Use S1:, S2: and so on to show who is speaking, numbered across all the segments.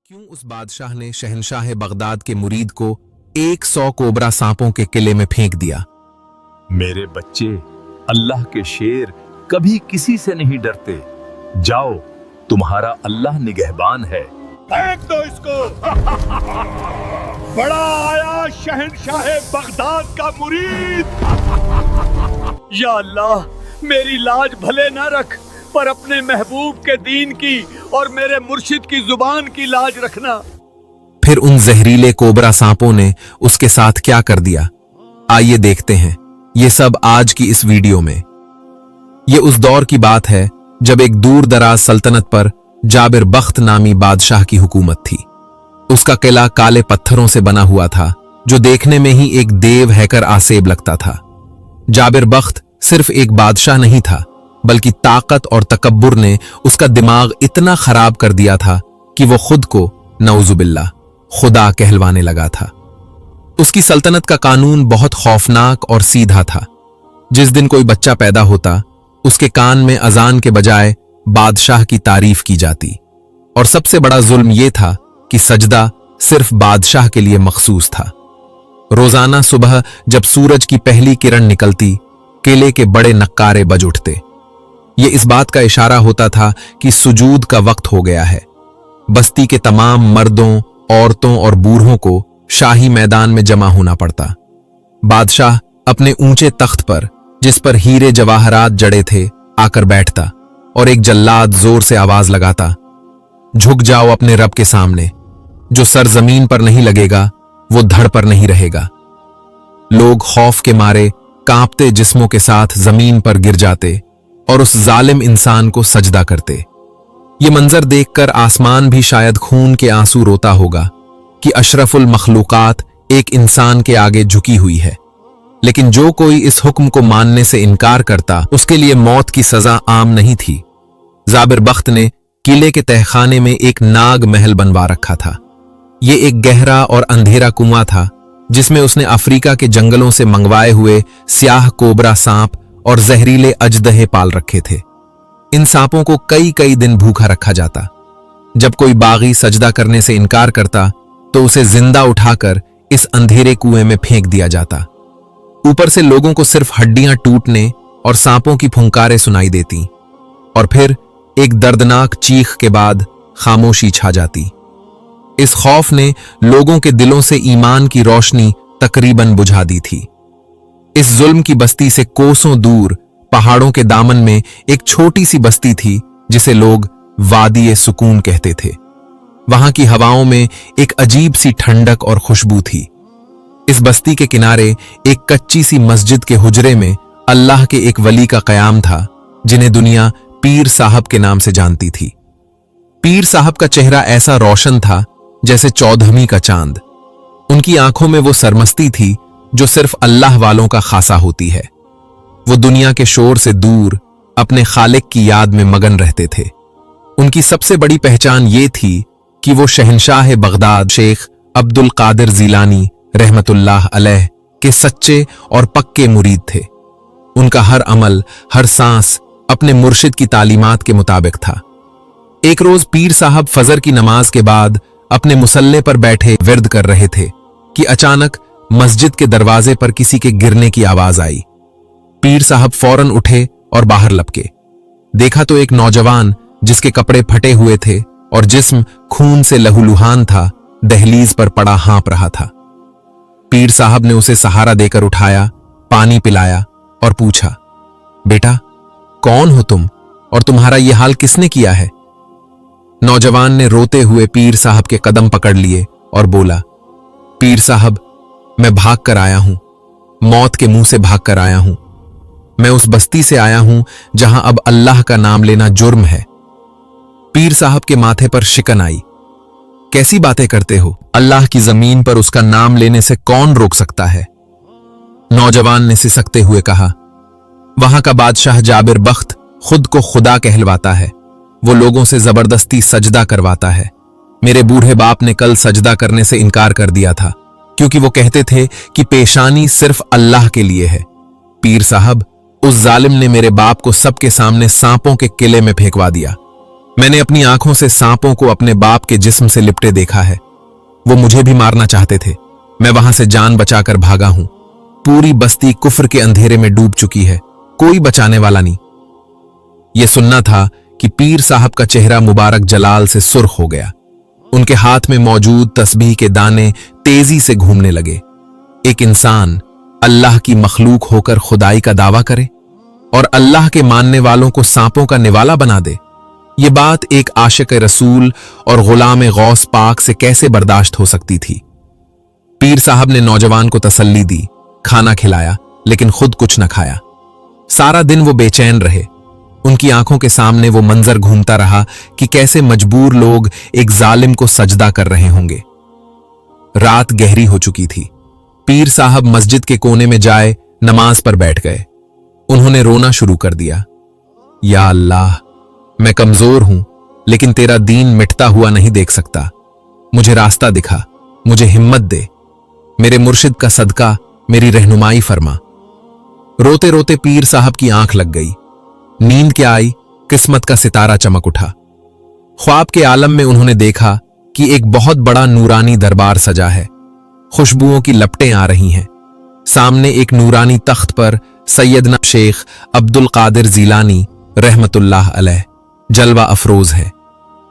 S1: क्यों उस बादशाह ने शहंशाह बगदाद के मुरीद को 100 कोबरा सांपों के किले में फेंक दिया।
S2: मेरे बच्चे, अल्लाह के शेर कभी किसी से नहीं डरते। जाओ, तुम्हारा अल्लाह निगहबान है।
S3: फेंक दो इसको। बड़ा आया शहंशाह बगदाद का मुरीद। या अल्लाह, मेरी लाज भले ना रख, पर अपने महबूब के दीन की और मेरे मुर्शिद की जुबान की लाज रखना।
S1: फिर उन जहरीले कोबरा सांपों ने उसके साथ क्या कर दिया, आइए देखते हैं ये सब आज की इस वीडियो में। ये उस दौर की बात है जब एक दूर दराज सल्तनत पर जाबिर बख्त नामी बादशाह की हुकूमत थी। उसका किला काले पत्थरों से बना हुआ था, जो देखने में ही एक देव हैकर आसेब लगता था। जाबिर बख्त सिर्फ एक बादशाह नहीं था, बल्कि ताकत और तकब्बुर ने उसका दिमाग इतना खराब कर दिया था कि वो खुद को नऊजुबिल्लाह खुदा कहलवाने लगा था। उसकी सल्तनत का कानून बहुत खौफनाक और सीधा था। जिस दिन कोई बच्चा पैदा होता, उसके कान में अजान के बजाय बादशाह की तारीफ की जाती। और सबसे बड़ा जुल्म यह था कि सजदा सिर्फ बादशाह के लिए मखसूस था। रोजाना सुबह जब सूरज की पहली किरण निकलती, किले के बड़े नक्कारे बज उठते। ये इस बात का इशारा होता था कि सुजूद का वक्त हो गया है। बस्ती के तमाम मर्दों, औरतों और बूढ़ों को शाही मैदान में जमा होना पड़ता। बादशाह अपने ऊंचे तख्त पर, जिस पर हीरे जवाहरात जड़े थे, आकर बैठता और एक जल्लाद जोर से आवाज लगाता, झुक जाओ अपने रब के सामने। जो सर जमीन पर नहीं लगेगा, वो धड़ पर नहीं रहेगा। लोग खौफ के मारे कांपते जिस्मों के साथ जमीन पर गिर जाते और उस जालिम इंसान को सजदा करते। ये मंजर देखकर आसमान भी शायद खून के आंसू रोता होगा कि अशरफुल मखलूकात एक इंसान के आगे झुकी हुई है। लेकिन जो कोई इस हुक्म को मानने से इनकार करता, उसके लिए मौत की सजा आम नहीं थी। जाबिर बख्त ने किले के तहखाने में एक नाग महल बनवा रखा था। ये एक गहरा और अंधेरा कुआं था, जिसमें उसने अफ्रीका के जंगलों से मंगवाए हुए स्याह कोबरा सांप और जहरीले अजदहे पाल रखे थे। इन सांपों को कई कई दिन भूखा रखा जाता। जब कोई बागी सजदा करने से इनकार करता, तो उसे जिंदा उठाकर इस अंधेरे कुएं में फेंक दिया जाता। ऊपर से लोगों को सिर्फ हड्डियां टूटने और सांपों की फुंकारें सुनाई देती, और फिर एक दर्दनाक चीख के बाद खामोशी छा जाती। इस खौफ ने लोगों के दिलों से ईमान की रोशनी तकरीबन बुझा दी थी। इस जुल्म की बस्ती से कोसों दूर पहाड़ों के दामन में एक छोटी सी बस्ती थी, जिसे लोग वादी ए सुकून कहते थे। वहां की हवाओं में एक अजीब सी ठंडक और खुशबू थी। इस बस्ती के किनारे एक कच्ची सी मस्जिद के हुजरे में अल्लाह के एक वली का कयाम था, जिन्हें दुनिया पीर साहब के नाम से जानती थी। पीर साहब का चेहरा ऐसा रोशन था जैसे 14वीं का चांद। उनकी आंखों में वो सरमस्ती थी जो सिर्फ अल्लाह वालों का खासा होती है। वो दुनिया के शोर से दूर अपने खालिक की याद में मगन रहते थे। उनकी सबसे बड़ी पहचान ये थी कि वो शहंशाह बगदाद शेख अब्दुल कादिर जिलानी रहमतुल्लाह अलैह के सच्चे और पक्के मुरीद थे। उनका हर अमल, हर सांस अपने मुर्शिद की तालीमात के मुताबिक था। एक रोज पीर साहब फजर की नमाज के बाद अपने मुसल्ले पर बैठे विर्द कर रहे थे कि अचानक मस्जिद के दरवाजे पर किसी के गिरने की आवाज आई। पीर साहब फौरन उठे और बाहर लपके। देखा तो एक नौजवान, जिसके कपड़े फटे हुए थे और जिस्म खून से लहूलुहान था, दहलीज पर पड़ा हाँप रहा था। पीर साहब ने उसे सहारा देकर उठाया, पानी पिलाया और पूछा, बेटा कौन हो तुम और तुम्हारा यह हाल किसने किया है? नौजवान ने रोते हुए पीर साहब के कदम पकड़ लिए और बोला, पीर साहब, मैं भाग कर आया हूं, मौत के मुंह से भाग कर आया हूं। मैं उस बस्ती से आया हूं जहां अब अल्लाह का नाम लेना जुर्म है। पीर साहब के माथे पर शिकन आई। कैसी बातें करते हो? अल्लाह की जमीन पर उसका नाम लेने से कौन रोक सकता है? नौजवान ने सिसकते हुए कहा, वहां का बादशाह जाबिर बख्त खुद को खुदा कहलवाता है। वो लोगों से जबरदस्ती सजदा करवाता है। मेरे बूढ़े बाप ने कल सजदा करने से इनकार कर दिया था, क्योंकि वो कहते थे कि पेशानी सिर्फ अल्लाह के लिए है। पीर साहब, उस जालिम ने मेरे बाप को सबके सामने सांपों के किले में फेंकवा दिया। मैंने अपनी आंखों से सांपों को अपने बाप के जिस्म से लिपटे देखा है। वो मुझे भी मारना चाहते थे। मैं वहां से जान बचाकर भागा हूं। पूरी बस्ती कुफ्र के अंधेरे में डूब चुकी है, कोई बचाने वाला नहीं। यह सुनना था कि पीर साहब का चेहरा मुबारक जलाल से सुर्ख हो गया। उनके हाथ में मौजूद तस्बीह के दाने तेजी से घूमने लगे। एक इंसान अल्लाह की मखलूक होकर खुदाई का दावा करे और अल्लाह के मानने वालों को सांपों का निवाला बना दे, ये बात एक आशिक रसूल और गुलाम गौस पाक से कैसे बर्दाश्त हो सकती थी। पीर साहब ने नौजवान को तसल्ली दी, खाना खिलाया, लेकिन खुद कुछ न खाया। सारा दिन वो बेचैन रहे। उनकी आंखों के सामने वो मंजर घूमता रहा कि कैसे मजबूर लोग एक जालिम को सजदा कर रहे होंगे। रात गहरी हो चुकी थी। पीर साहब मस्जिद के कोने में जाए नमाज पर बैठ गए। उन्होंने रोना शुरू कर दिया। या अल्लाह, मैं कमजोर हूं, लेकिन तेरा दीन मिटता हुआ नहीं देख सकता। मुझे रास्ता दिखा, मुझे हिम्मत दे। मेरे मुर्शिद का सदका मेरी रहनुमाई फरमा। रोते रोते पीर साहब की आंख लग गई। नींद क्या आई, किस्मत का सितारा चमक उठा। ख्वाब के आलम में उन्होंने देखा कि एक बहुत बड़ा नूरानी दरबार सजा है। खुशबुओं की लपटें आ रही हैं। सामने एक नूरानी तख्त पर सैयदना शेख अब्दुल कादिर जीलानी रहमतुल्लाह अलैह जलवा अफरोज है।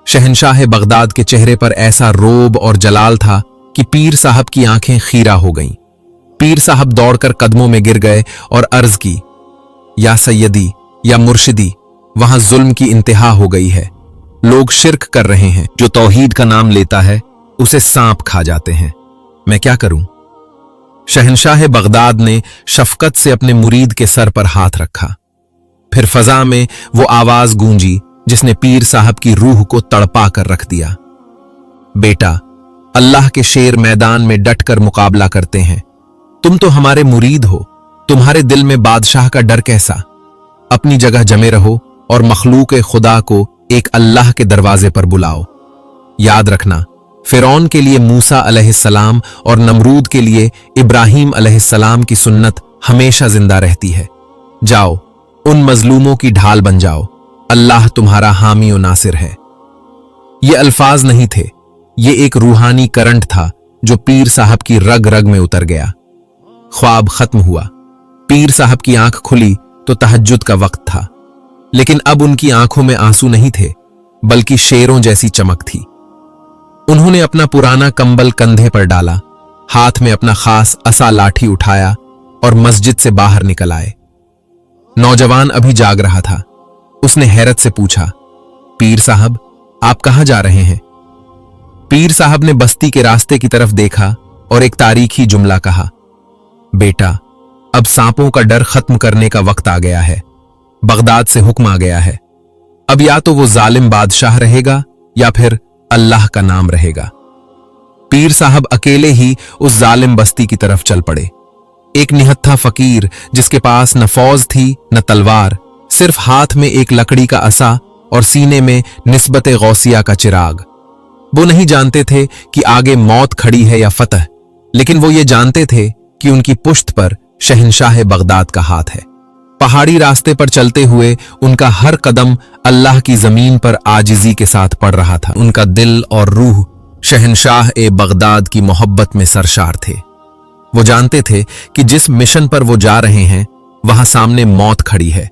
S1: शहनशाह बगदाद के चेहरे पर ऐसा रोब और जलाल था कि पीर साहब की आंखें खीरा हो गईं। पीर साहब दौड़कर कदमों में गिर गए और अर्ज की, या सैयदी, या मुर्शिदी, वहां जुल्म की इंतहा हो गई है। लोग शिर्क कर रहे हैं। जो तौहीद का नाम लेता है उसे सांप खा जाते हैं। मैं क्या करूं? शहनशाह बगदाद ने शफकत से अपने मुरीद के सर पर हाथ रखा। फिर फजा में वो आवाज गूंजी जिसने पीर साहब की रूह को तड़पा कर रख दिया। बेटा, अल्लाह के शेर मैदान में डटकर मुकाबला करते हैं। तुम तो हमारे मुरीद हो, तुम्हारे दिल में बादशाह का डर कैसा? अपनी जगह जमे रहो और मखलूक खुदा को एक अल्लाह के दरवाजे पर बुलाओ। याद रखना, फिरौन के लिए मूसा अलैहिस्सलाम और नमरूद के लिए इब्राहीम अलैहिस्सलाम की सुन्नत हमेशा जिंदा रहती है। जाओ, उन मजलूमों की ढाल बन जाओ। अल्लाह तुम्हारा हामी और नासिर है। ये अल्फाज नहीं थे, ये एक रूहानी करंट था जो पीर साहब की रग रग में उतर गया। ख्वाब खत्म हुआ। पीर साहब की आंख खुली तो तहज्जुद का वक्त था, लेकिन अब उनकी आंखों में आंसू नहीं थे, बल्कि शेरों जैसी चमक थी। उन्होंने अपना पुराना कंबल कंधे पर डाला, हाथ में अपना खास असा लाठी उठाया और मस्जिद से बाहर निकल आए। नौजवान अभी जाग रहा था। उसने हैरत से पूछा, पीर साहब, आप कहां जा रहे हैं? पीर साहब ने बस्ती के रास्ते की तरफ देखा और एक तारीखी जुमला कहा, बेटा, अब सांपों का डर खत्म करने का वक्त आ गया है। बगदाद से हुक्म आ गया है। अब या तो वो जालिम बादशाह रहेगा या फिर अल्लाह का नाम रहेगा। पीर साहब अकेले ही उस जालिम बस्ती की तरफ चल पड़े। एक निहत्था फकीर जिसके पास न फौज थी न तलवार, सिर्फ हाथ में एक लकड़ी का असा और सीने में निस्बत गौसिया का चिराग। वो नहीं जानते थे कि आगे मौत खड़ी है या फतह, लेकिन वो ये जानते थे कि उनकी पुश्त पर शहनशाह बगदाद का हाथ है। पहाड़ी रास्ते पर चलते हुए उनका हर कदम अल्लाह की जमीन पर आजिजी के साथ पड़ रहा था। उनका दिल और रूह शहनशाह ए बगदाद की मोहब्बत में सरशार थे। वो जानते थे कि जिस मिशन पर वो जा रहे हैं वहां सामने मौत खड़ी है,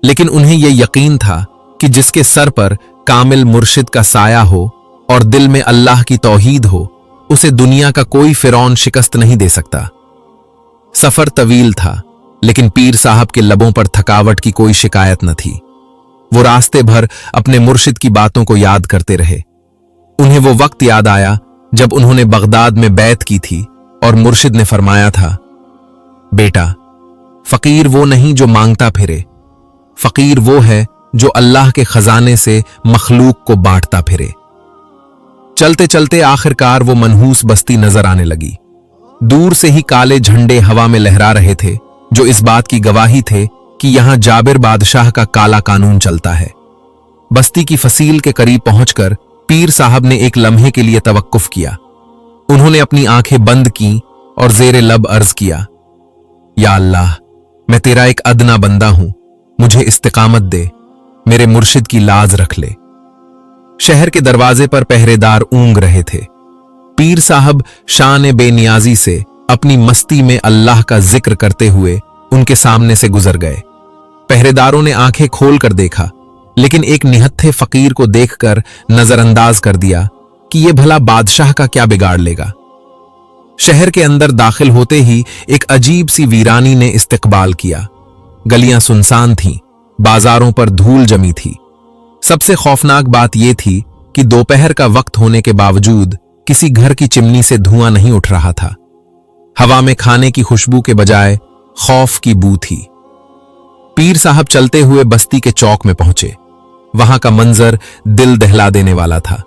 S1: लेकिन उन्हें यह यकीन था कि जिसके सर पर कामिल मुर्शिद का साया हो और दिल में अल्लाह की तौहीद हो, उसे दुनिया का कोई फिरौन शिकस्त नहीं दे सकता। सफर तवील था, लेकिन पीर साहब के लबों पर थकावट की कोई शिकायत न थी। वो रास्ते भर अपने मुर्शिद की बातों को याद करते रहे। उन्हें वो वक्त याद आया जब उन्होंने बगदाद में बैत की थी और मुर्शिद ने फरमाया था, बेटा, फकीर वो नहीं जो मांगता फिरे, फकीर वो है जो अल्लाह के खजाने से मखलूक को बांटता फिरे। चलते चलते आखिरकार वो मनहूस बस्ती नजर आने लगी। दूर से ही काले झंडे हवा में लहरा रहे थे, जो इस बात की गवाही थे कि यहां जाबिर बादशाह का काला कानून चलता है। बस्ती की फसील के करीब पहुंचकर पीर साहब ने एक लम्हे के लिए तवक्कुफ किया। उन्होंने अपनी आंखें बंद की और जेरे लब अर्ज किया, या अल्लाह, मैं तेरा एक अदना बंदा हूं, मुझे इस्तिकामत दे, मेरे मुर्शिद की लाज रख ले। शहर के दरवाजे पर पहरेदार ऊंघ रहे थे। पीर साहब शान बेनियाजी से अपनी मस्ती में अल्लाह का जिक्र करते हुए उनके सामने से गुजर गए। पहरेदारों ने आंखें खोलकर देखा, लेकिन एक निहत्थे फकीर को देखकर नजरअंदाज कर दिया कि यह भला बादशाह का क्या बिगाड़ लेगा। शहर के अंदर दाखिल होते ही एक अजीब सी वीरानी ने इस्तकबाल किया। गलियां सुनसान थीं, बाजारों पर धूल जमी थी। सबसे खौफनाक बात यह थी कि दोपहर का वक्त होने के बावजूद किसी घर की चिमनी से धुआं नहीं उठ रहा था। हवा में खाने की खुशबू के बजाय खौफ की बू थी। पीर साहब चलते हुए बस्ती के चौक में पहुंचे। वहां का मंजर दिल दहला देने वाला था।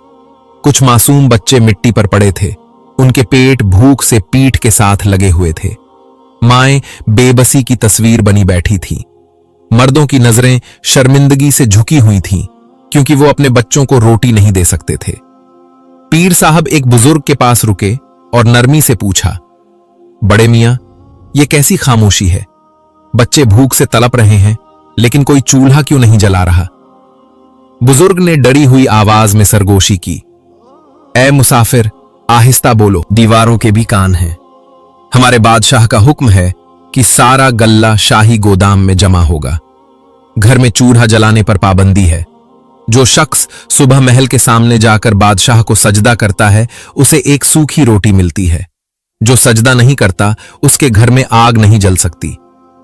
S1: कुछ मासूम बच्चे मिट्टी पर पड़े थे, उनके पेट भूख से पीठ के साथ लगे हुए थे। माएं बेबसी की तस्वीर बनी बैठी थीं। मर्दों की नजरें शर्मिंदगी से झुकी हुई थीं, क्योंकि वो अपने बच्चों को रोटी नहीं दे सकते थे। पीर साहब एक बुजुर्ग के पास रुके और नरमी से पूछा, बड़े मियां, ये कैसी खामोशी है? बच्चे भूख से तड़प रहे हैं, लेकिन कोई चूल्हा क्यों नहीं जला रहा? बुजुर्ग ने डरी हुई आवाज में सरगोशी की, ऐ मुसाफिर, आहिस्ता बोलो, दीवारों के भी कान हैं। हमारे बादशाह का हुक्म है कि सारा गल्ला शाही गोदाम में जमा होगा। घर में चूल्हा जलाने पर पाबंदी है। जो शख्स सुबह महल के सामने जाकर बादशाह को सजदा करता है, उसे एक सूखी रोटी मिलती है। जो सजदा नहीं करता, उसके घर में आग नहीं जल सकती।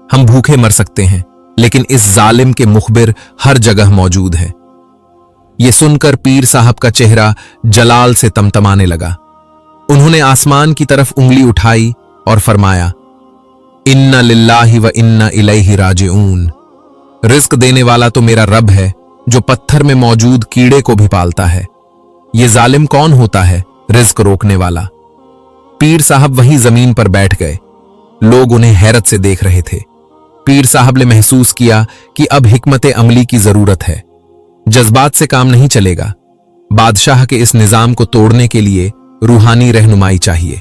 S1: हम भूखे मर सकते हैं, लेकिन इस जालिम के मुखबिर हर जगह मौजूद है। यह सुनकर पीर साहब का चेहरा जलाल से तमतमाने लगा। उन्होंने आसमान की तरफ उंगली उठाई और फरमाया, इन्ना लिल्लाहि व इन्ना इलैहि राजिऊन। रिस्क देने वाला तो मेरा रब है, जो पत्थर में मौजूद कीड़े को भी पालता है। ये जालिम कौन होता है, रिस्क रोकने वाला? पीर साहब वहीं जमीन पर बैठ गए। लोग उन्हें हैरत से देख रहे थे। पीर साहब ने महसूस किया कि अब हिकमत अमली की जरूरत है। जज्बात से काम नहीं चलेगा। बादशाह के इस निजाम को तोड़ने के लिए रूहानी रहनुमाई चाहिए।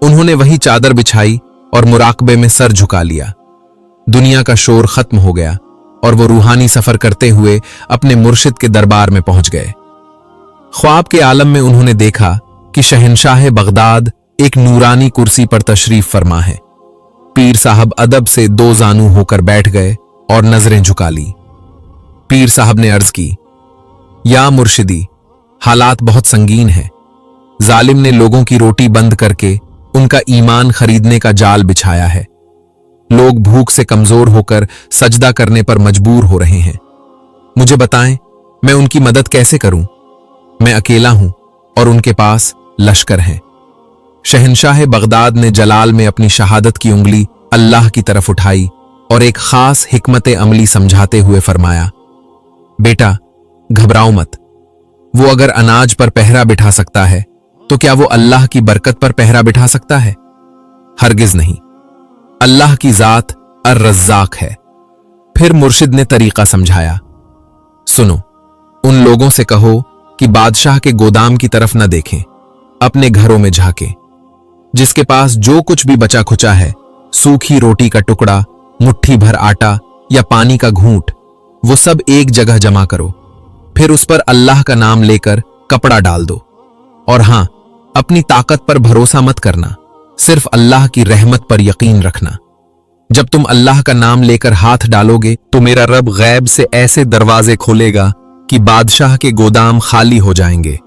S1: उन्होंने वही चादर बिछाई और मुराकबे में सर झुका लिया। दुनिया का शोर खत्म हो गया और वो रूहानी सफर करते हुए अपने मुर्शिद के दरबार में पहुंच गए। ख्वाब के आलम में उन्होंने देखा कि शहंशाह बगदाद एक नूरानी कुर्सी पर तशरीफ फरमा है। पीर साहब अदब से दो जानू होकर बैठ गए और नजरें झुका ली। पीर साहब ने अर्ज की, या मुर्शिदी, हालात बहुत संगीन है। जालिम ने लोगों की रोटी बंद करके उनका ईमान खरीदने का जाल बिछाया है। लोग भूख से कमजोर होकर सजदा करने पर मजबूर हो रहे हैं। मुझे बताएं, मैं उनकी मदद कैसे करूं? मैं अकेला हूं और उनके पास लश्कर हैं। शहंशाह बगदाद ने जलाल में अपनी शहादत की उंगली अल्लाह की तरफ उठाई और एक खास हिकमत अमली समझाते हुए फरमाया, बेटा, घबराओ मत। वो अगर अनाज पर पहरा बिठा सकता है, तो क्या वो अल्लाह की बरकत पर पहरा बिठा सकता है? हरगिज नहीं। अल्लाह की जात अर्रज़्ज़ाक है। फिर मुर्शिद ने तरीका समझाया, सुनो, उन लोगों से कहो कि बादशाह के गोदाम की तरफ न देखें, अपने घरों में झांकें। जिसके पास जो कुछ भी बचा खुचा है, सूखी रोटी का टुकड़ा, मुट्ठी भर आटा या पानी का घूंट, वो सब एक जगह जमा करो। फिर उस पर अल्लाह का नाम लेकर कपड़ा डाल दो। और हां, अपनी ताकत पर भरोसा मत करना, सिर्फ अल्लाह की रहमत पर यकीन रखना। जब तुम अल्लाह का नाम लेकर हाथ डालोगे, तो मेरा रब गैब से ऐसे दरवाजे खोलेगा कि बादशाह के गोदाम खाली हो जाएंगे,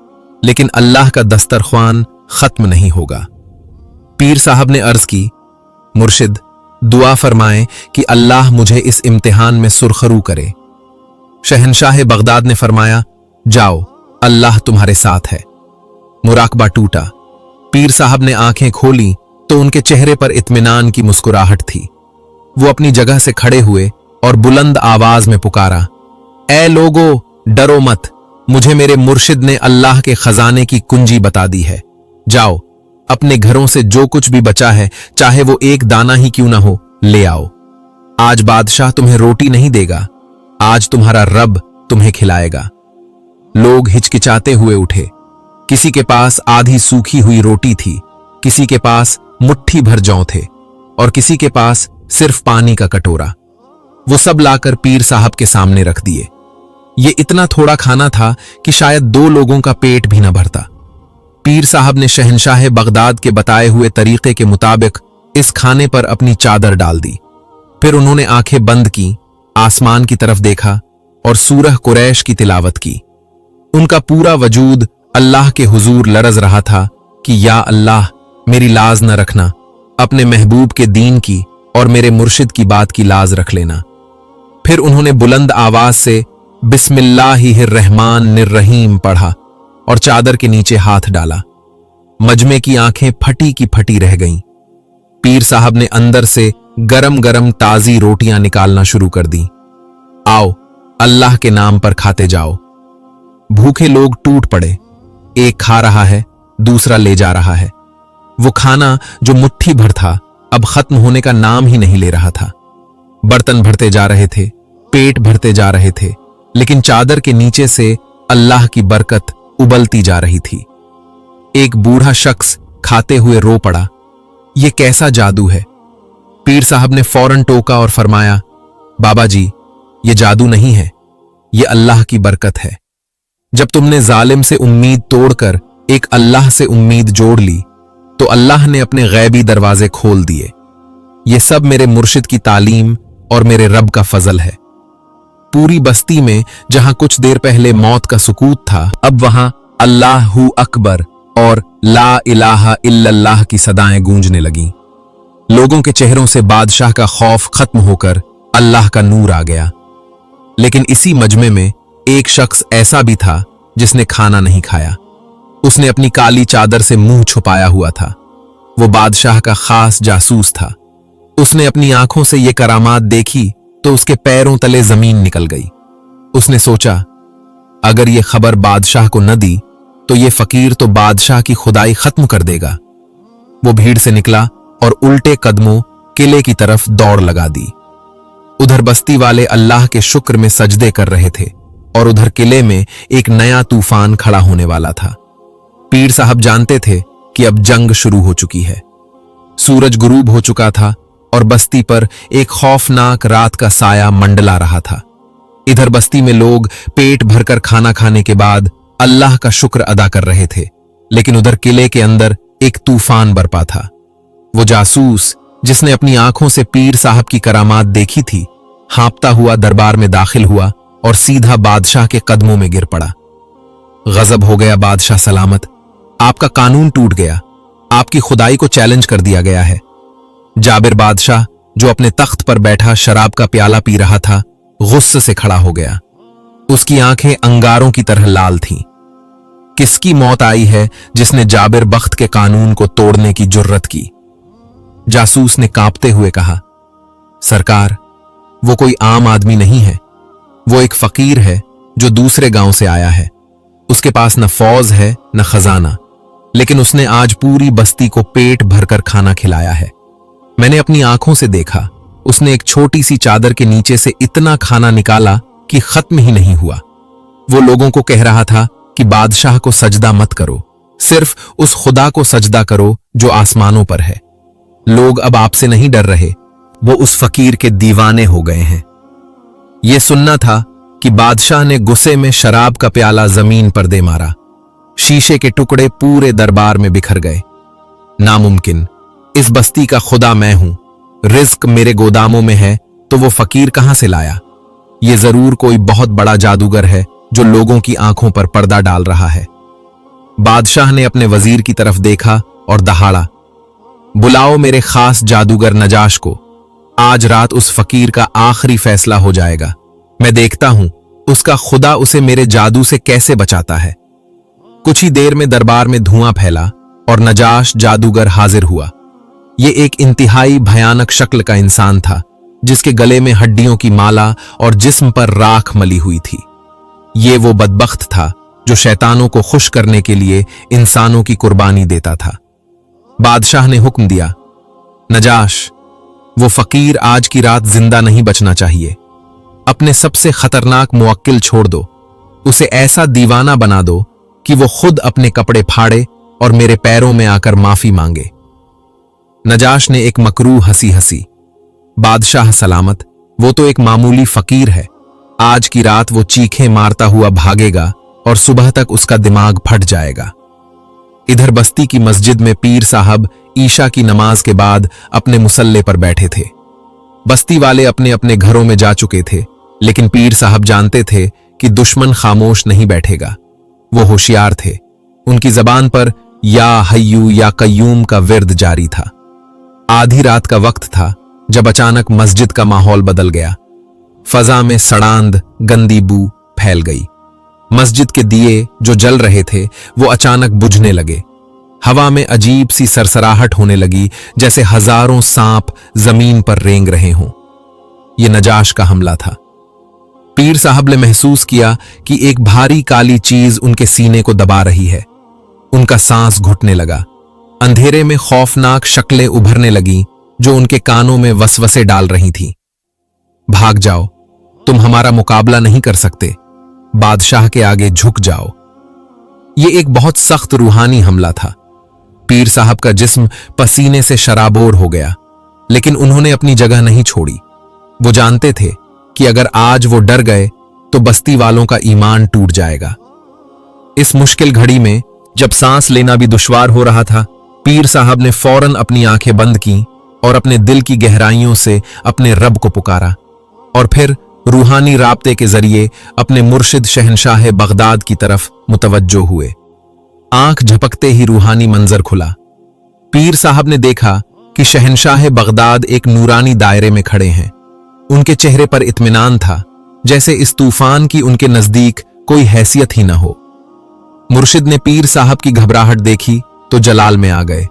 S1: लेकिन अल्लाह का दस्तरख्वान खत्म नहीं होगा। पीर साहब ने अर्ज की, मुर्शिद, दुआ फरमाएं कि अल्लाह मुझे इस इम्तिहान में सुरखरू करे। शहंशाह बगदाद ने फरमाया, जाओ, अल्लाह तुम्हारे साथ है। मुराकबा टूटा। पीर साहब ने आंखें खोली तो उनके चेहरे पर इत्मीनान की मुस्कुराहट थी। वो अपनी जगह से खड़े हुए और बुलंद आवाज में पुकारा, ऐ लोगो, डरो मत, मुझे मेरे मुर्शिद ने अल्लाह के खजाने की कुंजी बता दी है। जाओ, अपने घरों से जो कुछ भी बचा है, चाहे वो एक दाना ही क्यों ना हो, ले आओ। आज बादशाह तुम्हें रोटी नहीं देगा, आज तुम्हारा रब तुम्हें खिलाएगा। लोग हिचकिचाते हुए उठे। किसी के पास आधी सूखी हुई रोटी थी, किसी के पास मुट्ठी भर जौ थे और किसी के पास सिर्फ पानी का कटोरा। वो सब लाकर पीर साहब के सामने रख दिए। ये इतना थोड़ा खाना था कि शायद 2 लोगों का पेट भी न भरता। पीर साहब ने शहंशाह बगदाद के बताए हुए तरीके के मुताबिक इस खाने पर अपनी चादर डाल दी। फिर उन्होंने आंखें बंद की, आसमान की तरफ देखा और सूरह कुरैश की तिलावत की। उनका पूरा वजूद अल्लाह के हुजूर लरज रहा था कि या अल्लाह, मेरी लाज न रखना, अपने महबूब के दीन की और मेरे मुर्शिद की बात की लाज रख लेना। फिर उन्होंने बुलंद आवाज से बिस्मिल्लाहिर्रहमानिर्रहीम पढ़ा और चादर के नीचे हाथ डाला। मजमे की आंखें फटी की फटी रह गईं। पीर साहब ने अंदर से गरम गरम ताजी रोटियां निकालना शुरू कर दी। आओ, अल्लाह के नाम पर खाते जाओ। भूखे लोग टूट पड़े। एक खा रहा है, दूसरा ले जा रहा है। वो खाना जो मुट्ठी भर था अब खत्म होने का नाम ही नहीं ले रहा था। बर्तन भरते जा रहे थे, पेट भरते जा रहे थे, लेकिन चादर के नीचे से अल्लाह की बरकत उबलती जा रही थी। एक बूढ़ा शख्स खाते हुए रो पड़ा। ये कैसा जादू है? पीर साहब ने फौरन टोका और फरमाया, बाबा जी, ये जादू नहीं है, ये अल्लाह की बरकत है। जब तुमने जालिम से उम्मीद तोड़कर एक अल्लाह से उम्मीद जोड़ ली तो अल्लाह ने अपने गैबी दरवाजे खोल दिए। ये सब मेरे मुर्शिद की तालीम और मेरे रब का फजल है। पूरी बस्ती में जहां कुछ देर पहले मौत का सुकूत था, अब वहां अल्लाहु अकबर और ला इलाहा इल्लल्लाह की सदाएं गूंजने लगीं। लोगों के चेहरों से बादशाह का खौफ खत्म होकर अल्लाह का नूर आ गया। लेकिन इसी मजमे में एक शख्स ऐसा भी था जिसने खाना नहीं खाया। उसने अपनी काली चादर से मुंह छुपाया हुआ था। वो बादशाह का खास जासूस था। उसने अपनी आंखों से ये करामात देखी तो उसके पैरों तले जमीन निकल गई। उसने सोचा, अगर ये खबर बादशाह को न दी तो ये फकीर तो बादशाह की खुदाई खत्म कर देगा। वो भीड़ से निकला और उल्टे कदमों किले की तरफ दौड़ लगा दी। उधर बस्ती वाले अल्लाह के शुक्र में सजदे कर रहे थे और उधर किले में एक नया तूफान खड़ा होने वाला था। पीर साहब जानते थे कि अब जंग शुरू हो चुकी है। सूरज गुरूब हो चुका था और बस्ती पर एक खौफनाक रात का साया मंडला रहा था। इधर बस्ती में लोग पेट भरकर खाना खाने के बाद अल्लाह का शुक्र अदा कर रहे थे, लेकिन उधर किले के अंदर एक तूफान बरपा था। वो जासूस जिसने अपनी आंखों से पीर साहब की करामात देखी थी, हाँपता हुआ दरबार में दाखिल हुआ और सीधा बादशाह के कदमों में गिर पड़ा। गजब हो गया बादशाह सलामत, आपका कानून टूट गया, आपकी खुदाई को चैलेंज कर दिया गया है। जाबिर बादशाह जो अपने तख्त पर बैठा शराब का प्याला पी रहा था, गुस्से से खड़ा हो गया। उसकी आंखें अंगारों की तरह लाल थीं। किसकी मौत आई है जिसने जाबिर बख्त के कानून को तोड़ने की जुर्रत की? जासूस ने कांपते हुए कहा, सरकार, वो कोई आम आदमी नहीं है। वो एक फकीर है जो दूसरे गांव से आया है। उसके पास न फौज है न खजाना, लेकिन उसने आज पूरी बस्ती को पेट भरकर खाना खिलाया है। मैंने अपनी आंखों से देखा, उसने एक छोटी सी चादर के नीचे से इतना खाना निकाला कि खत्म ही नहीं हुआ। वो लोगों को कह रहा था कि बादशाह को सजदा मत करो, सिर्फ उस खुदा को सजदा करो जो आसमानों पर है। लोग अब आपसे नहीं डर रहे, वो उस फकीर के दीवाने हो गए हैं। ये सुनना था कि बादशाह ने गुस्से में शराब का प्याला जमीन पर दे मारा। शीशे के टुकड़े पूरे दरबार में बिखर गए। नामुमकिन, इस बस्ती का खुदा मैं हूं, रिज्क मेरे गोदामों में है, तो वो फकीर कहां से लाया? ये जरूर कोई बहुत बड़ा जादूगर है जो लोगों की आंखों पर पर्दा डाल रहा है। बादशाह ने अपने वजीर की तरफ देखा और दहाड़ा, बुलाओ मेरे खास जादूगर नजाश को। आज रात उस फकीर का आखिरी फैसला हो जाएगा। मैं देखता हूं उसका खुदा उसे मेरे जादू से कैसे बचाता है। कुछ ही देर में दरबार में धुआं फैला और नजाश जादूगर हाजिर हुआ। ये एक इंतहाई भयानक शक्ल का इंसान था, जिसके गले में हड्डियों की माला और जिस्म पर राख मली हुई थी। ये वो बदबख्त था जो शैतानों को खुश करने के लिए इंसानों की कुर्बानी देता था। बादशाह ने हुक्म दिया, नजाश, वो फकीर आज की रात जिंदा नहीं बचना चाहिए। अपने सबसे खतरनाक मुवक्किल छोड़ दो, उसे ऐसा दीवाना बना दो कि वो खुद अपने कपड़े फाड़े और मेरे पैरों में आकर माफी मांगे। नजाश ने एक मकरूह हंसी हंसी, बादशाह सलामत, वो तो एक मामूली फकीर है, आज की रात वो चीखें मारता हुआ भागेगा और सुबह तक उसका दिमाग फट जाएगा। इधर बस्ती की मस्जिद में पीर साहब ईशा की नमाज के बाद अपने मुसल्ले पर बैठे थे। बस्ती वाले अपने अपने घरों में जा चुके थे, लेकिन पीर साहब जानते थे कि दुश्मन खामोश नहीं बैठेगा। वो होशियार थे। उनकी जबान पर या हय्यू या कय्यूम का विर्द जारी था। आधी रात का वक्त था जब अचानक मस्जिद का माहौल बदल गया। फजा में सड़ांद गंदी बू फैल गई। मस्जिद के दिए जो जल रहे थे वो अचानक बुझने लगे। हवा में अजीब सी सरसराहट होने लगी, जैसे हजारों सांप जमीन पर रेंग रहे हों। ये नजाश का हमला था। पीर साहब ने महसूस किया कि एक भारी काली चीज उनके सीने को दबा रही है। उनका सांस घुटने लगा। अंधेरे में खौफनाक शक्लें उभरने लगीं जो उनके कानों में वसवसे डाल रही थीं। भाग जाओ, तुम हमारा मुकाबला नहीं कर सकते। बादशाह के आगे झुक जाओ। यह एक बहुत सख्त रूहानी हमला था। पीर साहब का जिस्म पसीने से शराबोर हो गया, लेकिन उन्होंने अपनी जगह नहीं छोड़ी। वो जानते थे कि अगर आज वो डर गए तो बस्ती वालों का ईमान टूट जाएगा। इस मुश्किल घड़ी में जब सांस लेना भी दुश्वार हो रहा था, पीर साहब ने फौरन अपनी आंखें बंद की और अपने दिल की गहराइयों से अपने रब को पुकारा, और फिर रूहानी राब्ते के जरिए अपने मुर्शिद शहनशाह बगदाद की तरफ मुतवज्जो हुए। आंख झपकते ही रूहानी मंजर खुला। पीर साहब ने देखा कि शहनशाह बगदाद एक नूरानी दायरे में खड़े हैं। उनके चेहरे पर इत्मीनान था, जैसे इस तूफान की उनके नजदीक कोई हैसियत ही न हो। मुर्शिद ने पीर साहब की घबराहट देखी तो जलाल में आ गए।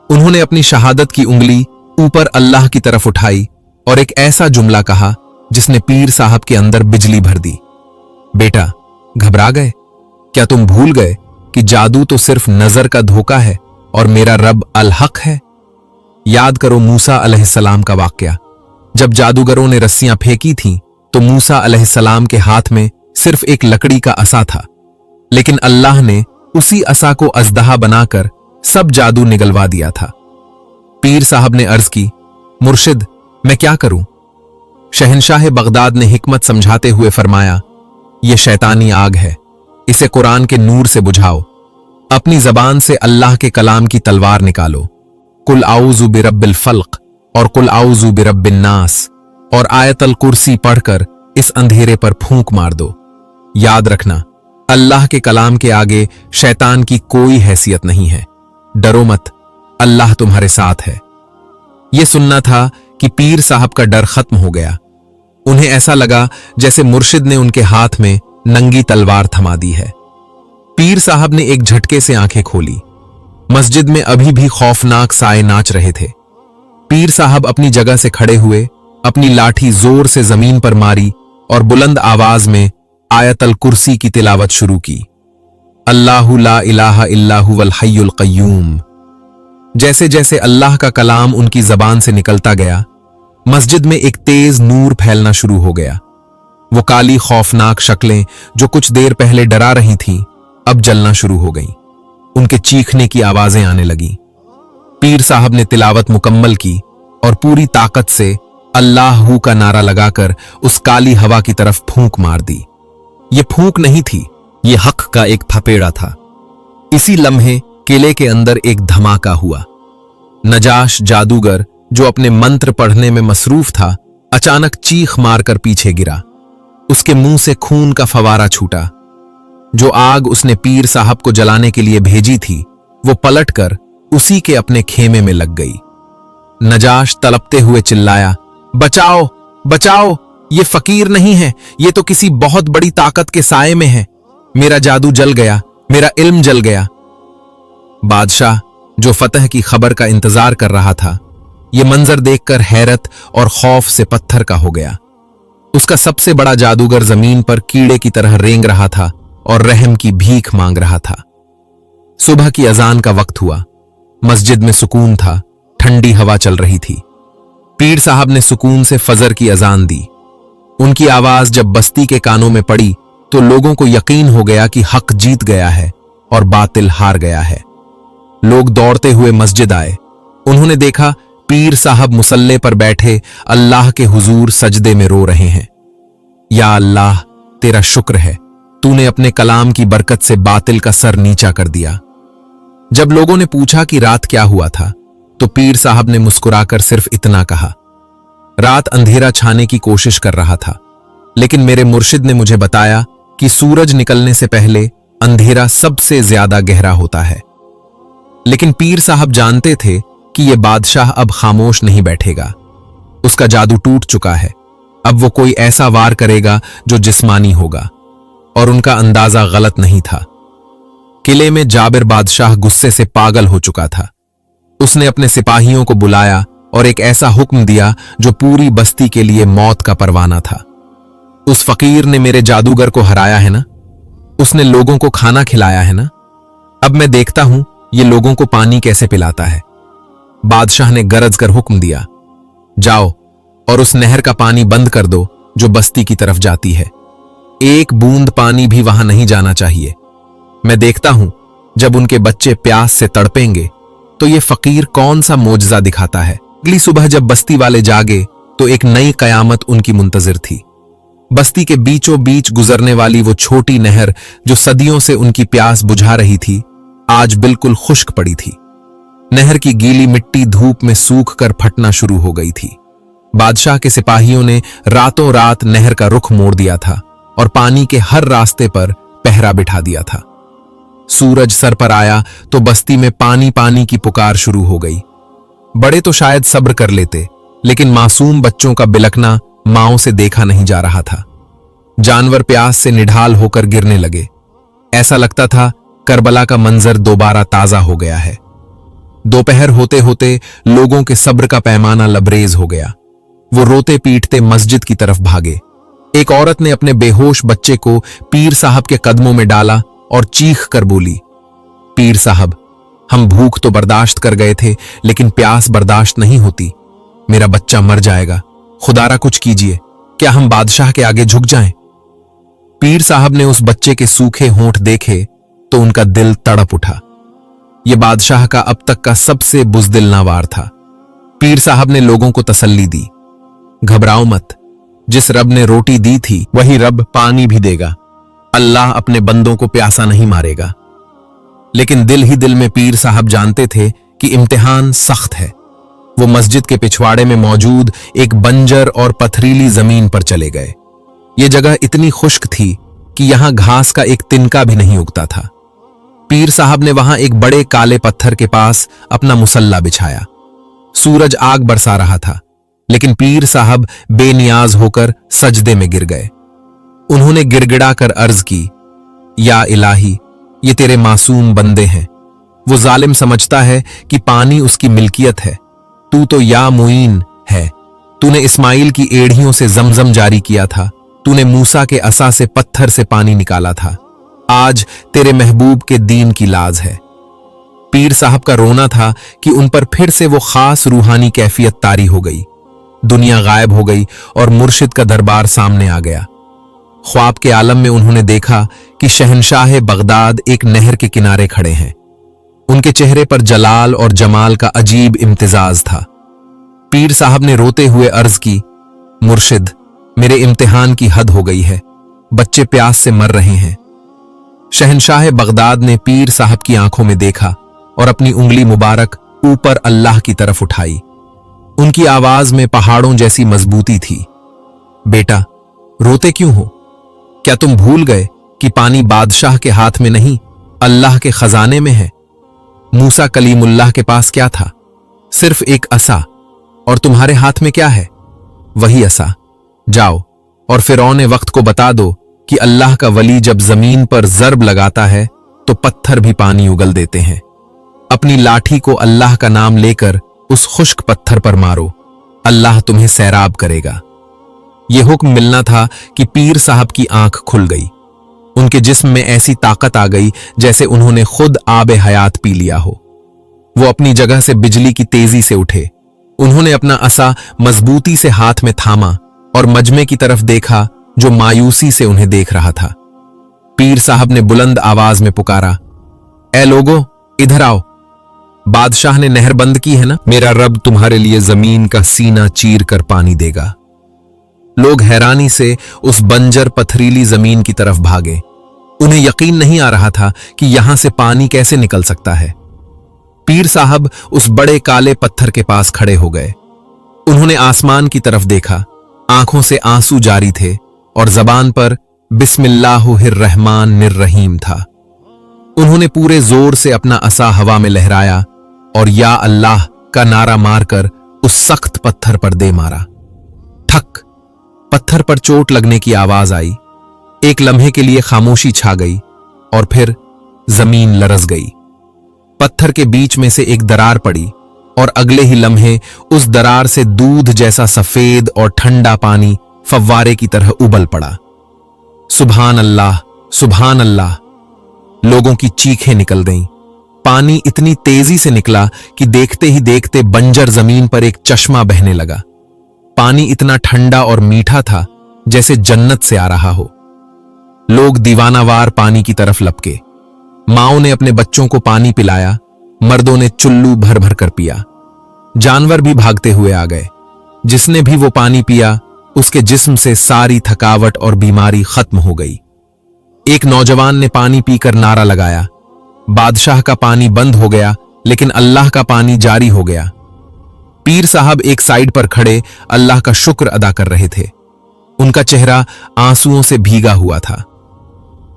S1: उन्होंने अपनी शहादत की उंगली ऊपर अल्लाह की तरफ उठाई और एक ऐसा जुमला कहा जिसने पीर साहब के अंदर बिजली भर दी। बेटा, घबरा गए? क्या तुम भूल गए कि जादू तो सिर्फ नजर का धोखा है और मेरा रब अल हक है? याद करो मूसा अलैहिस्सलाम का वाकया। जब जादूगरों ने रस्सियां फेंकी थीं तो मूसा अलैहिस्सलाम के हाथ में सिर्फ एक लकड़ी का असा था, लेकिन अल्लाह ने उसी असा को अजदहा बनाकर सब जादू निगलवा दिया था। पीर साहब ने अर्ज की, मुर्शिद, मैं क्या करूं? शहनशाह बगदाद ने हिकमत समझाते हुए फरमाया, यह शैतानी आग है, इसे कुरान के नूर से बुझाओ। अपनी जबान से अल्लाह के कलाम की तलवार निकालो। कुल आऊज़ु बिरब्बिल फल्क और कुल आऊज़ु बिरब्बिन नास और आयतल कुर्सी पढ़कर इस अंधेरे पर फूंक मार दो। याद रखना, अल्लाह के कलाम के आगे शैतान की कोई हैसियत नहीं है। डरो मत, अल्लाह तुम्हारे साथ है। यह सुनना था कि पीर साहब का डर खत्म हो गया। उन्हें ऐसा लगा जैसे मुर्शिद ने उनके हाथ में नंगी तलवार थमा दी है। पीर साहब ने एक झटके से आंखें खोली। मस्जिद में अभी भी खौफनाक साए नाच रहे थे। पीर साहब अपनी जगह से खड़े हुए, अपनी लाठी जोर से जमीन पर मारी और बुलंद आवाज में आयतल कुर्सी की तिलावत शुरू की। अल्लाहु ला इलाहा इल्लाहु वल हय्युल क़य्यूम। जैसे जैसे अल्लाह का कलाम उनकी जबान से निकलता गया, मस्जिद में एक तेज नूर फैलना शुरू हो गया। वो काली खौफनाक शक्लें जो कुछ देर पहले डरा रही थीं, अब जलना शुरू हो गईं। उनके चीखने की आवाजें आने लगीं। पीर साहब ने तिलावत मुकम्मल की और पूरी ताकत से अल्लाहू का नारा लगाकर उस काली हवा की तरफ फूंक मार दी। ये फूंक नहीं थी, ये हक का एक थपेड़ा था। इसी लम्हे किले के अंदर एक धमाका हुआ। नजाश जादूगर, जो अपने मंत्र पढ़ने में मसरूफ था, अचानक चीख मारकर पीछे गिरा। उसके मुंह से खून का फवारा छूटा। जो आग उसने पीर साहब को जलाने के लिए भेजी थी, वो पलटकर उसी के अपने खेमे में लग गई। नजाश तड़पते हुए चिल्लाया, बचाओ, बचाओ, ये फकीर नहीं है, ये तो किसी बहुत बड़ी ताकत के साए में है। मेरा जादू जल गया, मेरा इल्म जल गया। बादशाह, जो फतह की खबर का इंतजार कर रहा था, ये मंजर देखकर हैरत और खौफ से पत्थर का हो गया। उसका सबसे बड़ा जादूगर जमीन पर कीड़े की तरह रेंग रहा था और रहम की भीख मांग रहा था। सुबह की अजान का वक्त हुआ। मस्जिद में सुकून था, ठंडी हवा चल रही थी। पीर साहब ने सुकून से फजर की अजान दी। उनकी आवाज जब बस्ती के कानों में पड़ी तो लोगों को यकीन हो गया कि हक जीत गया है और बातिल हार गया है। लोग दौड़ते हुए मस्जिद आए। उन्होंने देखा पीर साहब मुसल्ले पर बैठे अल्लाह के हुजूर सजदे में रो रहे हैं। या अल्लाह, तेरा शुक्र है, तूने अपने कलाम की बरकत से बातिल का सर नीचा कर दिया। जब लोगों ने पूछा कि रात क्या हुआ था, तो पीर साहब ने मुस्कुराकर सिर्फ इतना कहा, रात अंधेरा छाने की कोशिश कर रहा था, लेकिन मेरे मुर्शिद ने मुझे बताया कि सूरज निकलने से पहले अंधेरा सबसे ज्यादा गहरा होता है। लेकिन पीर साहब जानते थे कि यह बादशाह अब खामोश नहीं बैठेगा। उसका जादू टूट चुका है। अब वो कोई ऐसा वार करेगा जो जिस्मानी होगा, और उनका अंदाजा गलत नहीं था। किले में जाबिर बादशाह गुस्से से पागल हो चुका था। उसने अपने सिपाहियों को बुलाया और एक ऐसा हुक्म दिया जो पूरी बस्ती के लिए मौत का परवाना था। उस फकीर ने मेरे जादूगर को हराया है ना, उसने लोगों को खाना खिलाया है ना, अब मैं देखता हूं ये लोगों को पानी कैसे पिलाता है। बादशाह ने गरज कर हुक्म दिया, जाओ और उस नहर का पानी बंद कर दो जो बस्ती की तरफ जाती है। एक बूंद पानी भी वहां नहीं जाना चाहिए। मैं देखता हूं जब उनके बच्चे प्यास से तड़पेंगे तो ये फकीर कौन सा मोजजा दिखाता है। अगली सुबह जब बस्ती वाले जागे तो एक नई कयामत उनकी मुंतजिर थी। बस्ती के बीचों बीच गुजरने वाली वो छोटी नहर जो सदियों से उनकी प्यास बुझा रही थी, आज बिल्कुल खुश्क पड़ी थी। नहर की गीली मिट्टी धूप में सूख कर फटना शुरू हो गई थी। बादशाह के सिपाहियों ने रातों रात नहर का रुख मोड़ दिया था और पानी के हर रास्ते पर पहरा बिठा दिया था। सूरज सर पर आया तो बस्ती में पानी पानी की पुकार शुरू हो गई। बड़े तो शायद सब्र कर लेते, लेकिन मासूम बच्चों का बिलखना मांओं से देखा नहीं जा रहा था। जानवर प्यास से निढाल होकर गिरने लगे। ऐसा लगता था करबला का मंजर दोबारा ताजा हो गया है। दोपहर होते होते लोगों के सब्र का पैमाना लबरेज हो गया। वो रोते पीटते मस्जिद की तरफ भागे। एक औरत ने अपने बेहोश बच्चे को पीर साहब के कदमों में डाला और चीख कर बोली, पीर साहब, हम भूख तो बर्दाश्त कर गए थे, लेकिन प्यास बर्दाश्त नहीं होती। मेरा बच्चा मर जाएगा, खुदारा कुछ कीजिए। क्या हम बादशाह के आगे झुक जाएं? पीर साहब ने उस बच्चे के सूखे होंठ देखे तो उनका दिल तड़प उठा। यह बादशाह का अब तक का सबसे बुज़दिल वार था। पीर साहब ने लोगों को तसल्ली दी, घबराओ मत, जिस रब ने रोटी दी थी वही रब पानी भी देगा। अल्लाह अपने बंदों को प्यासा नहीं मारेगा। लेकिन दिल ही दिल में पीर साहब जानते थे कि इम्तिहान सख्त है। वो मस्जिद के पिछवाड़े में मौजूद एक बंजर और पथरीली जमीन पर चले गए। ये जगह इतनी खुश्क थी कि यहां घास का एक तिनका भी नहीं उगता था। पीर साहब ने वहां एक बड़े काले पत्थर के पास अपना मुसल्ला बिछाया। सूरज आग बरसा रहा था, लेकिन पीर साहब बेनियाज होकर सजदे में गिर गए। उन्होंने गिड़गिड़ा कर अर्ज की, या इलाही, ये तेरे मासूम बंदे हैं। वो जालिम समझता है कि पानी उसकी मिल्कियत है। तू तो या मुईन है। तूने इस्माइल की एड़ियों से जमजम जारी किया था। तूने मूसा के असा से पत्थर से पानी निकाला था। आज तेरे महबूब के दीन की लाज है। पीर साहब का रोना था कि उन पर फिर से वो खास रूहानी कैफियत तारी हो गई। दुनिया गायब हो गई और मुर्शिद का दरबार सामने आ गया। ख्वाब के आलम में उन्होंने देखा कि शहनशाह बगदाद एक नहर के किनारे खड़े हैं। उनके चेहरे पर जलाल और जमाल का अजीब इम्तिजाज था। पीर साहब ने रोते हुए अर्ज की, मुर्शिद, मेरे इम्तिहान की हद हो गई है। बच्चे प्यास से मर रहे हैं। शहनशाह बगदाद ने पीर साहब की आंखों में देखा और अपनी उंगली मुबारक ऊपर अल्लाह की तरफ उठाई। उनकी आवाज में पहाड़ों जैसी मजबूती थी। बेटा, रोते क्यों हो? क्या तुम भूल गए कि पानी बादशाह के हाथ में नहीं, अल्लाह के खजाने में है? मूसा कलीमुल्लाह के पास क्या था? सिर्फ एक असा। और तुम्हारे हाथ में क्या है? वही असा। जाओ और फिरौने वक्त को बता दो कि अल्लाह का वली जब जमीन पर जर्ब लगाता है तो पत्थर भी पानी उगल देते हैं। अपनी लाठी को अल्लाह का नाम लेकर उस खुश्क पत्थर पर मारो, अल्लाह तुम्हें सैराब करेगा। यह हुक्म मिलना था कि पीर साहब की आंख खुल गई। उनके जिस्म में ऐसी ताकत आ गई जैसे उन्होंने खुद आबे हयात पी लिया हो। वो अपनी जगह से बिजली की तेजी से उठे। उन्होंने अपना असा मजबूती से हाथ में थामा और मजमे की तरफ देखा जो मायूसी से उन्हें देख रहा था। पीर साहब ने बुलंद आवाज में पुकारा, ए लोगो, इधर आओ। बादशाह ने नहर बंद की है ना? मेरा रब तुम्हारे लिए जमीन का सीना चीर कर पानी देगा। लोग हैरानी से उस बंजर पथरीली जमीन की तरफ भागे। उन्हें यकीन नहीं आ रहा था कि यहां से पानी कैसे निकल सकता है। पीर साहब उस बड़े काले पत्थर के पास खड़े हो गए। उन्होंने आसमान की तरफ देखा, आंखों से आंसू जारी थे और जबान पर बिस्मिल्लाहिर्रहमानिर्रहीम था। उन्होंने पूरे जोर से अपना असा हवा में लहराया और या अल्लाह का नारा मारकर उस सख्त पत्थर पर दे मारा। ठक, पत्थर पर चोट लगने की आवाज आई। एक लम्हे के लिए खामोशी छा गई और फिर जमीन लरज गई। पत्थर के बीच में से एक दरार पड़ी और अगले ही लम्हे उस दरार से दूध जैसा सफेद और ठंडा पानी फव्वारे की तरह उबल पड़ा। सुभान अल्लाह, सुभान अल्लाह। लोगों की चीखें निकल गईं। पानी इतनी तेजी से निकला कि देखते ही देखते बंजर जमीन पर एक चश्मा बहने लगा। पानी इतना ठंडा और मीठा था जैसे जन्नत से आ रहा हो। लोग दीवानावार पानी की तरफ लपके। माओं ने अपने बच्चों को पानी पिलाया, मर्दों ने चुल्लू भर भर कर पिया। जानवर भी भागते हुए आ गए। जिसने भी वो पानी पिया उसके जिस्म से सारी थकावट और बीमारी खत्म हो गई। एक नौजवान ने पानी पीकर नारा लगाया, बादशाह का पानी बंद हो गया लेकिन अल्लाह का पानी जारी हो गया। पीर साहब एक साइड पर खड़े अल्लाह का शुक्र अदा कर रहे थे। उनका चेहरा आंसुओं से भीगा हुआ था।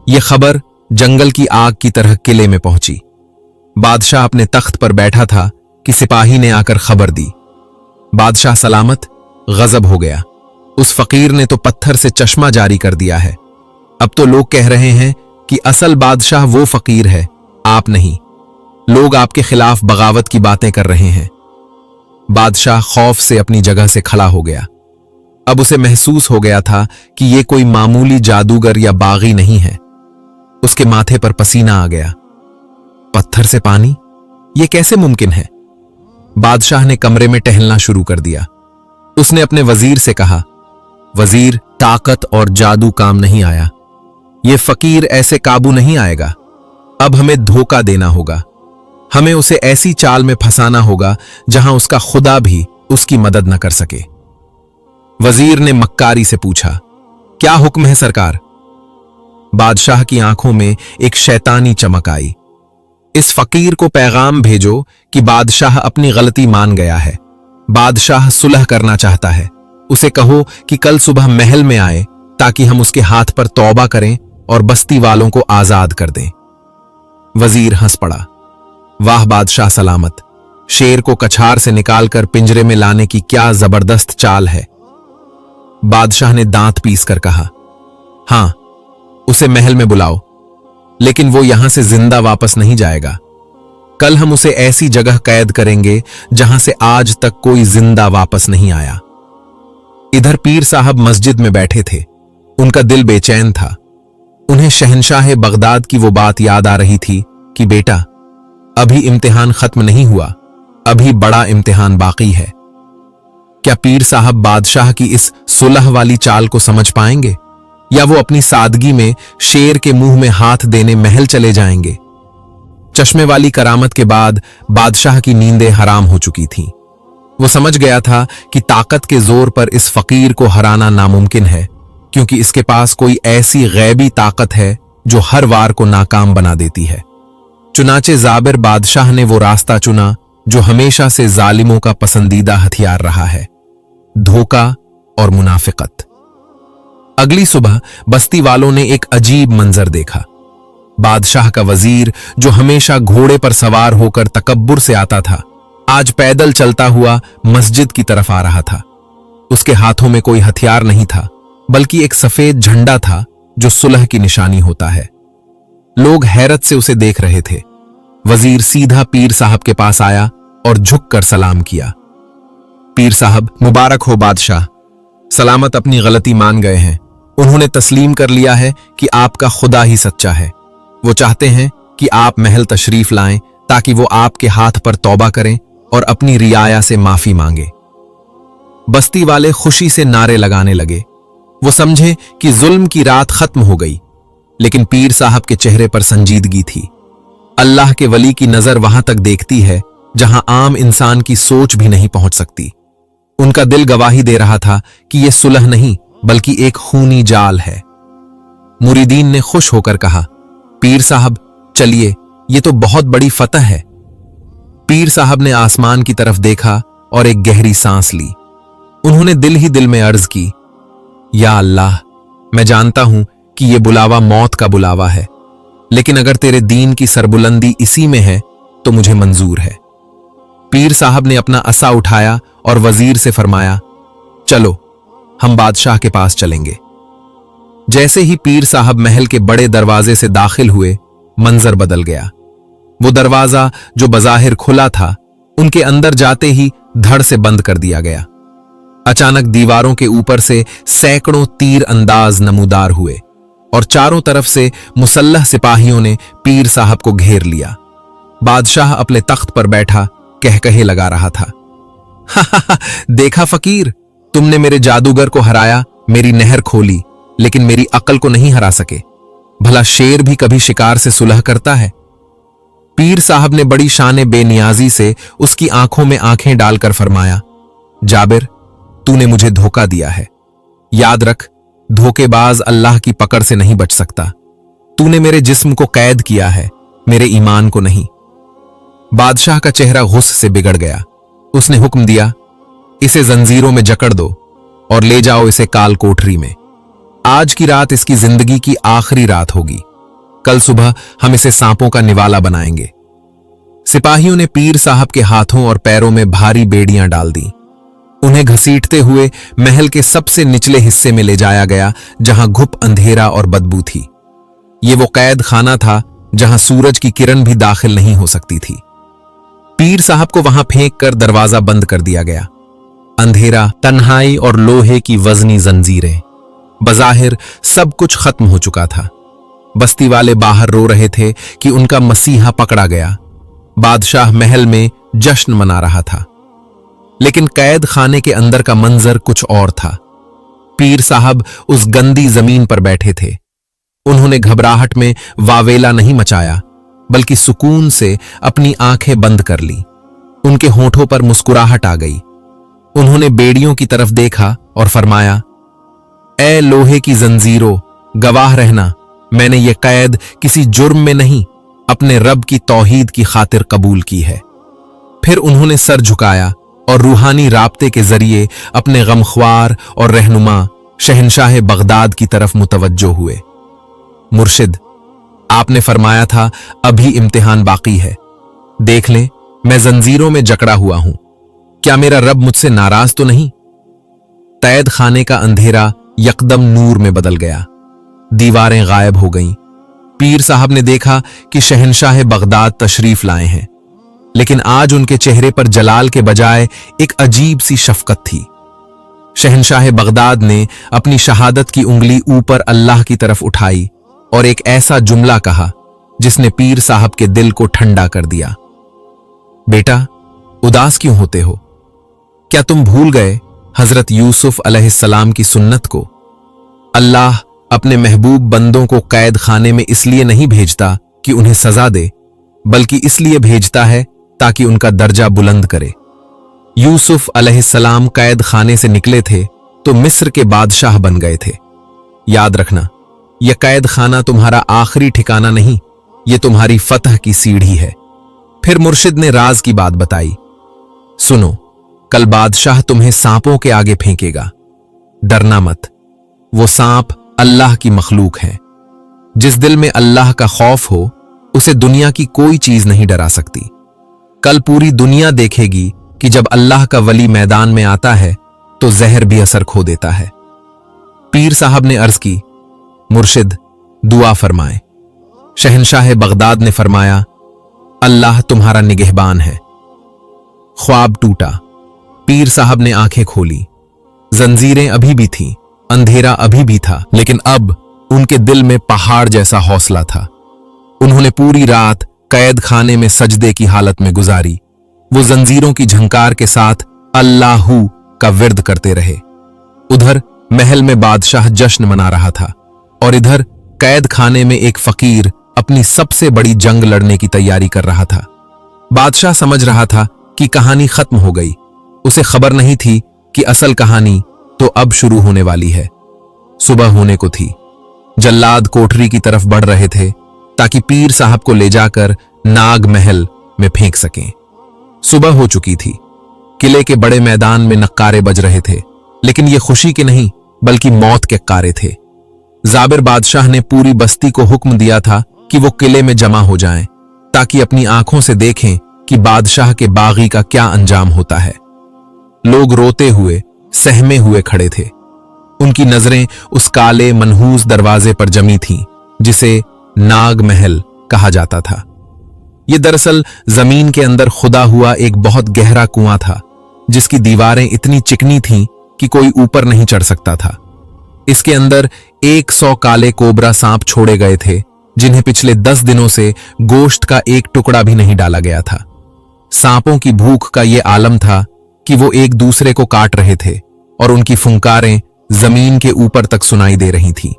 S1: यह खबर जंगल की आग की तरह किले में पहुंची। बादशाह अपने तख्त पर बैठा था कि सिपाही ने आकर खबर दी। बादशाह सलामत गजब हो गया। उस फकीर ने तो पत्थर से चश्मा जारी कर दिया है। अब तो लोग कह रहे हैं कि असल बादशाह वो फकीर है, आप नहीं। लोग आपके खिलाफ बगावत की बातें कर रहे हैं। बादशाह खौफ से अपनी जगह से खड़ा हो गया। अब उसे महसूस हो गया था कि ये कोई मामूली जादूगर या बागी नहीं है। उसके माथे पर पसीना आ गया। पत्थर से पानी, ये कैसे मुमकिन है? बादशाह ने कमरे में टहलना शुरू कर दिया। उसने अपने वजीर से कहा, वजीर, ताकत और जादू काम नहीं आया। ये फकीर ऐसे काबू नहीं आएगा। अब हमें धोखा देना होगा। हमें उसे ऐसी चाल में फंसाना होगा जहां उसका खुदा भी उसकी मदद न कर सके। वजीर ने मक्कारी से पूछा, क्या हुक्म है सरकार? बादशाह की आंखों में एक शैतानी चमक आई। इस फकीर को पैगाम भेजो कि बादशाह अपनी गलती मान गया है। बादशाह सुलह करना चाहता है। उसे कहो कि कल सुबह महल में आए ताकि हम उसके हाथ पर तौबा करें और बस्ती वालों को आजाद कर दें। वजीर हंस पड़ा। वाह बादशाह सलामत, शेर को कछार से निकालकर पिंजरे में लाने की क्या जबरदस्त चाल है। बादशाह ने दांत पीस कर कहा, हां, उसे महल में बुलाओ, लेकिन वो यहां से जिंदा वापस नहीं जाएगा। कल हम उसे ऐसी जगह कैद करेंगे जहां से आज तक कोई जिंदा वापस नहीं आया। इधर पीर साहब मस्जिद में बैठे थे। उनका दिल बेचैन था। उन्हें शहंशाह बगदाद की वो बात याद आ रही थी कि बेटा, अभी इम्तिहान खत्म नहीं हुआ, अभी बड़ा इम्तिहान बाकी है। क्या पीर साहब बादशाह की इस सुलह वाली चाल को समझ पाएंगे, या वो अपनी सादगी में शेर के मुंह में हाथ देने महल चले जाएंगे? चश्मे वाली करामत के बाद बादशाह की नींदें हराम हो चुकी थीं। वो समझ गया था कि ताकत के जोर पर इस फकीर को हराना नामुमकिन है, क्योंकि इसके पास कोई ऐसी गैबी ताकत है जो हर वार को नाकाम बना देती है। चुनाचे जाबिर बादशाह ने वो रास्ता चुना जो हमेशा से जालिमों का पसंदीदा हथियार रहा है, धोखा और मुनाफिकत। अगली सुबह बस्ती वालों ने एक अजीब मंजर देखा। बादशाह का वजीर, जो हमेशा घोड़े पर सवार होकर तकब्बुर से आता था, आज पैदल चलता हुआ मस्जिद की तरफ आ रहा था। उसके हाथों में कोई हथियार नहीं था, बल्कि एक सफेद झंडा था जो सुलह की निशानी होता है। लोग हैरत से उसे देख रहे थे। वजीर सीधा पीर साहब के पास आया और झुककर सलाम किया। पीर साहब, मुबारक हो बादशाह, सलामत अपनी गलती मान गए हैं। उन्होंने तस्लीम कर लिया है कि आपका खुदा ही सच्चा है। वो चाहते हैं कि आप महल तशरीफ लाएं ताकि वो आपके हाथ पर तौबा करें और अपनी रियाया से माफी मांगे। बस्ती वाले खुशी से नारे लगाने लगे। वो समझे कि जुल्म की रात खत्म हो गई, लेकिन पीर साहब के चेहरे पर संजीदगी थी। अल्लाह के वली की नजर वहां तक देखती है जहां आम इंसान की सोच भी नहीं पहुंच सकती। उनका दिल गवाही दे रहा था कि यह सुलह नहीं बल्कि एक खूनी जाल है। मुरीदीन ने खुश होकर कहा, पीर साहब चलिए, ये तो बहुत बड़ी फतह है। पीर साहब ने आसमान की तरफ देखा और एक गहरी सांस ली। उन्होंने दिल ही दिल में अर्ज की, या अल्लाह, मैं जानता हूं कि यह बुलावा मौत का बुलावा है, लेकिन अगर तेरे दीन की सरबुलंदी इसी में है तो मुझे मंजूर है। पीर साहब ने अपना असा उठाया और वजीर से फरमाया, चलो हम बादशाह के पास चलेंगे। जैसे ही पीर साहब महल के बड़े दरवाजे से दाखिल हुए, मंजर बदल गया। वो दरवाजा जो बज़ाहिर खुला था, उनके अंदर जाते ही धड़ से बंद कर दिया गया। अचानक दीवारों के ऊपर से सैकड़ों तीर अंदाज नमूदार हुए और चारों तरफ से मुसल्लह सिपाहियों ने पीर साहब को घेर लिया। बादशाह अपने तख्त पर बैठा कहकहे लगा रहा था, हा, देखा फकीर, तुमने मेरे जादूगर को हराया, मेरी नहर खोली, लेकिन मेरी अकल को नहीं हरा सके। भला शेर भी कभी शिकार से सुलह करता है? पीर साहब ने बड़ी शाने बेनियाजी से उसकी आंखों में आंखें डालकर फरमाया, जाबिर, तूने मुझे धोखा दिया है। याद रख, धोखेबाज अल्लाह की पकड़ से नहीं बच सकता। तूने मेरे जिस्म को कैद किया है, मेरे ईमान को नहीं। बादशाह का चेहरा गुस्से से बिगड़ गया। उसने हुक्म दिया, इसे जंजीरों में जकड़ दो और ले जाओ इसे काल कोठरी में। आज की रात इसकी जिंदगी की आखिरी रात होगी। कल सुबह हम इसे सांपों का निवाला बनाएंगे। सिपाहियों ने पीर साहब के हाथों और पैरों में भारी बेड़ियां डाल दी। उन्हें घसीटते हुए महल के सबसे निचले हिस्से में ले जाया गया, जहां घुप अंधेरा और बदबू थी। ये वो कैद खाना था जहां सूरज की किरण भी दाखिल नहीं हो सकती थी। पीर साहब को वहां फेंक कर दरवाजा बंद कर दिया गया। अंधेरा, तन्हाई और लोहे की वजनी जंजीरें। बज़ाहिर सब कुछ खत्म हो चुका था। बस्ती वाले बाहर रो रहे थे कि उनका मसीहा पकड़ा गया। बादशाह महल में जश्न मना रहा था, लेकिन कैद खाने के अंदर का मंजर कुछ और था। पीर साहब उस गंदी जमीन पर बैठे थे। उन्होंने घबराहट में वावेला नहीं मचाया, बल्कि सुकून से अपनी आंखें बंद कर ली। उनके होठों पर मुस्कुराहट आ गई। उन्होंने बेड़ियों की तरफ देखा और फरमाया, ए लोहे की जंजीरों, गवाह रहना, मैंने ये कैद किसी जुर्म में नहीं, अपने रब की तौहीद की खातिर कबूल की है। फिर उन्होंने सर झुकाया और रूहानी राब्ते के जरिए अपने गमख्वार और रहनुमा शहनशाह बगदाद की तरफ मुतवज्जो हुए। मुर्शिद, आपने फरमाया था अभी इम्तिहान बाकी है। देख लें, मैं जंजीरों में जकड़ा हुआ हूं। क्या मेरा रब मुझसे नाराज तो नहीं? कैद खाने का अंधेरा यकदम नूर में बदल गया। दीवारें गायब हो गईं। पीर साहब ने देखा कि शहनशाह बगदाद तशरीफ लाए हैं, लेकिन आज उनके चेहरे पर जलाल के बजाय एक अजीब सी शफकत थी। शहनशाह बगदाद ने अपनी शहादत की उंगली ऊपर अल्लाह की तरफ उठाई और एक ऐसा जुमला कहा जिसने पीर साहब के दिल को ठंडा कर दिया। बेटा, उदास क्यों होते हो? क्या तुम भूल गए हजरत यूसुफ अलैहिस्सलाम की सुन्नत को? अल्लाह अपने महबूब बंदों को कैद खाने में इसलिए नहीं भेजता कि उन्हें सजा दे, बल्कि इसलिए भेजता है ताकि उनका दर्जा बुलंद करे। यूसुफ अलैहिस्सलाम कैद खाने से निकले थे तो मिस्र के बादशाह बन गए थे। याद रखना, यह कैद खाना तुम्हारा आखिरी ठिकाना नहीं, यह तुम्हारी फतह की सीढ़ी है। फिर मुर्शिद ने राज की बात बताई। सुनो, कल बादशाह तुम्हें सांपों के आगे फेंकेगा। डरना मत, वो सांप अल्लाह की मखलूक है। जिस दिल में अल्लाह का खौफ हो, उसे दुनिया की कोई चीज नहीं डरा सकती। कल पूरी दुनिया देखेगी कि जब अल्लाह का वली मैदान में आता है तो जहर भी असर खो देता है। पीर साहब ने अर्ज की, मुर्शिद दुआ फरमाए। शहनशाह बगदाद ने फरमाया, अल्लाह तुम्हारा निगहबान है। ख्वाब टूटा। पीर साहब ने आंखें खोली। जंजीरें अभी भी थीं, अंधेरा अभी भी था, लेकिन अब उनके दिल में पहाड़ जैसा हौसला था। उन्होंने पूरी रात कैद खाने में सजदे की हालत में गुजारी। वो जंजीरों की झंकार के साथ अल्लाहू का विर्द करते रहे। उधर महल में बादशाह जश्न मना रहा था और इधर कैद खाने में एक फकीर अपनी सबसे बड़ी जंग लड़ने की तैयारी कर रहा था। बादशाह समझ रहा था कि कहानी खत्म हो गई। उसे खबर नहीं थी कि असल कहानी तो अब शुरू होने वाली है। सुबह होने को थी। जल्लाद कोठरी की तरफ बढ़ रहे थे ताकि पीर साहब को ले जाकर नाग महल में फेंक सकें। सुबह हो चुकी थी। किले के बड़े मैदान में नक्कारे बज रहे थे, लेकिन ये खुशी के नहीं बल्कि मौत के कारे थे। जाबिर बादशाह ने पूरी बस्ती को हुक्म दिया था कि वो किले में जमा हो जाएं, ताकि अपनी आंखों से देखें कि बादशाह के बागी का क्या अंजाम होता है। लोग रोते हुए, सहमे हुए खड़े थे। उनकी नजरें उस काले मनहूस दरवाजे पर जमी थीं, जिसे नाग महल कहा जाता था। यह दरअसल जमीन के अंदर खुदा हुआ एक बहुत गहरा कुआं था, जिसकी दीवारें इतनी चिकनी थीं कि कोई ऊपर नहीं चढ़ सकता था। इसके अंदर 100 काले कोबरा सांप छोड़े गए थे, जिन्हें पिछले 10 दिनों से गोश्त का एक टुकड़ा भी नहीं डाला गया था। सांपों की भूख का यह आलम था कि वो एक दूसरे को काट रहे थे और उनकी फुंकारें जमीन के ऊपर तक सुनाई दे रही थीं।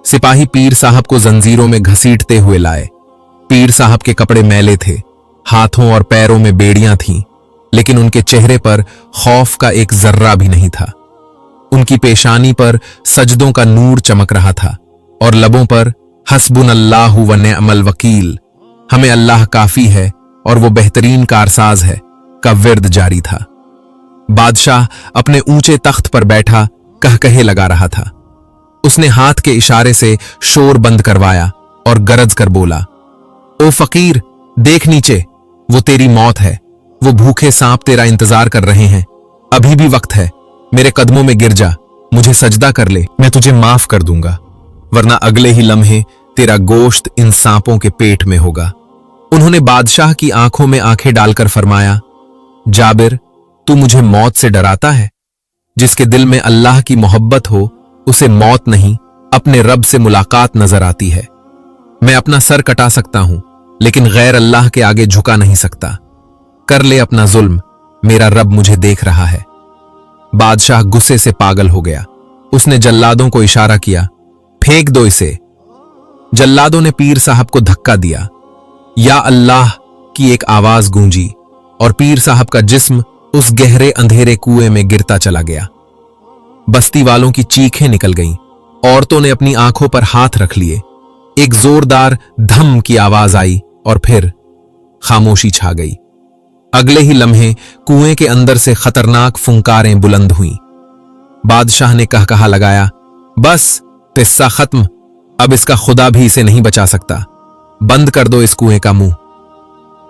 S1: सिपाही पीर साहब को जंजीरों में घसीटते हुए लाए। पीर साहब के कपड़े मैले थे, हाथों और पैरों में बेड़ियां थीं, लेकिन उनके चेहरे पर खौफ का एक जर्रा भी नहीं था। उनकी पेशानी पर सजदों का नूर चमक रहा था और लबों पर हस्बुनल्लाहु व निअमल वकील, हमें अल्लाह काफी है और वो बेहतरीन कारसाज है, का विर्द जारी था। बादशाह अपने ऊंचे तख्त पर बैठा कहकहे लगा रहा था। उसने हाथ के इशारे से शोर बंद करवाया और गरज कर बोला, ओ फकीर, देख नीचे, वो तेरी मौत है। वो भूखे सांप तेरा इंतजार कर रहे हैं। अभी भी वक्त है, मेरे कदमों में गिर जा, मुझे सजदा कर ले, मैं तुझे माफ कर दूंगा, वरना अगले ही लम्हे तेरा गोश्त इन सांपों के पेट में होगा। उन्होंने बादशाह की आंखों में आंखें डालकर फरमाया, जाबिर, तू मुझे मौत से डराता है? जिसके दिल में अल्लाह की मोहब्बत हो, उसे मौत नहीं, अपने रब से मुलाकात नजर आती है। मैं अपना सर कटा सकता हूं, लेकिन गैर अल्लाह के आगे झुका नहीं सकता। कर ले अपना जुल्म, मेरा रब मुझे देख रहा है। बादशाह गुस्से से पागल हो गया। उसने जल्लादों को इशारा किया, फेंक दो इसे। जल्लादों ने पीर साहब को धक्का दिया। या अल्लाह की एक आवाज गूंजी और पीर साहब का जिस्म उस गहरे अंधेरे कुएं में गिरता चला गया। बस्ती वालों की चीखें निकल गईं। औरतों ने अपनी आंखों पर हाथ रख लिए। एक जोरदार धम की आवाज आई और फिर खामोशी छा गई। अगले ही लम्हे कुएं के अंदर से खतरनाक फुंकारें बुलंद हुईं। बादशाह ने कहकहा लगाया, बस, किस्सा खत्म, अब इसका खुदा भी इसे नहीं बचा सकता। बंद कर दो इस कुएं का मुंह।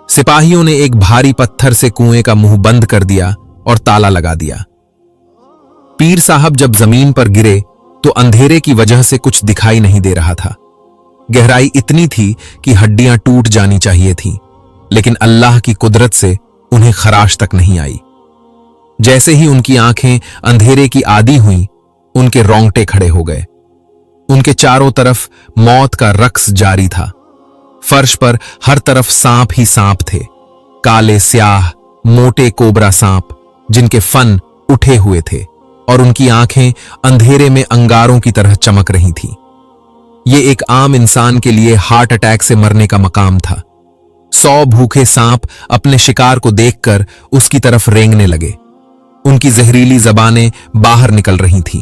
S1: सिपाहियों ने एक भारी पत्थर से कुएं का मुंह बंद कर दिया और ताला लगा दिया। पीर साहब जब जमीन पर गिरे तो अंधेरे की वजह से कुछ दिखाई नहीं दे रहा था। गहराई इतनी थी कि हड्डियां टूट जानी चाहिए थीं, लेकिन अल्लाह की कुदरत से उन्हें खराश तक नहीं आई। जैसे ही उनकी आंखें अंधेरे की आदी हुईं, उनके रोंगटे खड़े हो गए। उनके चारों तरफ मौत का रक्स जारी था। फर्श पर हर तरफ सांप ही सांप थे, काले स्याह मोटे कोबरा सांप, जिनके फन उठे हुए थे और उनकी आंखें अंधेरे में अंगारों की तरह चमक रही थीं। ये एक आम इंसान के लिए हार्ट अटैक से मरने का मकाम था। 100 भूखे सांप अपने शिकार को देखकर उसकी तरफ रेंगने लगे। उनकी जहरीली जबानें बाहर निकल रही थीं।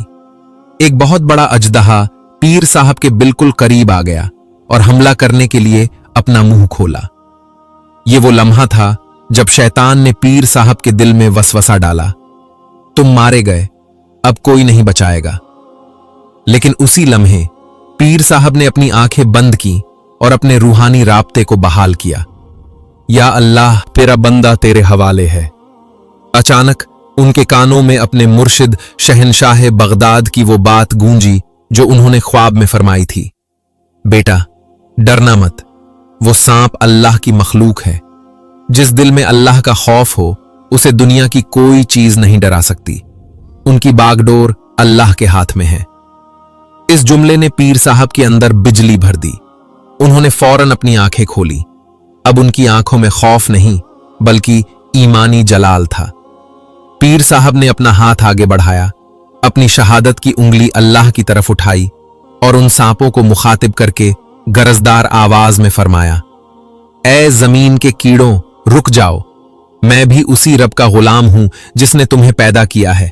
S1: एक बहुत बड़ा अजदहा पीर साहब के बिल्कुल करीब आ गया और हमला करने के लिए अपना मुंह खोला। ये वो लम्हा था जब शैतान ने पीर साहब के दिल में वसवसा डाला, तुम मारे गए, अब कोई नहीं बचाएगा। लेकिन उसी लम्हे पीर साहब ने अपनी आंखें बंद की और अपने रूहानी राब्ते को बहाल किया। या अल्लाह, तेरा बंदा तेरे हवाले है। अचानक उनके कानों में अपने मुर्शिद शहनशाह बगदाद की वो बात गूंजी जो उन्होंने ख्वाब में फरमाई थी, बेटा डरना मत, वो सांप अल्लाह की मखलूक है। जिस दिल में अल्लाह का खौफ हो, उसे दुनिया की कोई चीज नहीं डरा सकती। उनकी बागडोर अल्लाह के हाथ में है। इस जुमले ने पीर साहब के अंदर बिजली भर दी। उन्होंने फौरन अपनी आंखें खोली। अब उनकी आंखों में खौफ नहीं बल्कि ईमानी जलाल था। पीर साहब ने अपना हाथ आगे बढ़ाया, अपनी शहादत की उंगली अल्लाह की तरफ उठाई और उन सांपों को मुखातिब करके गरजदार आवाज में फरमाया, ऐ जमीन के कीड़ों, रुक जाओ। मैं भी उसी रब का गुलाम हूं जिसने तुम्हें पैदा किया है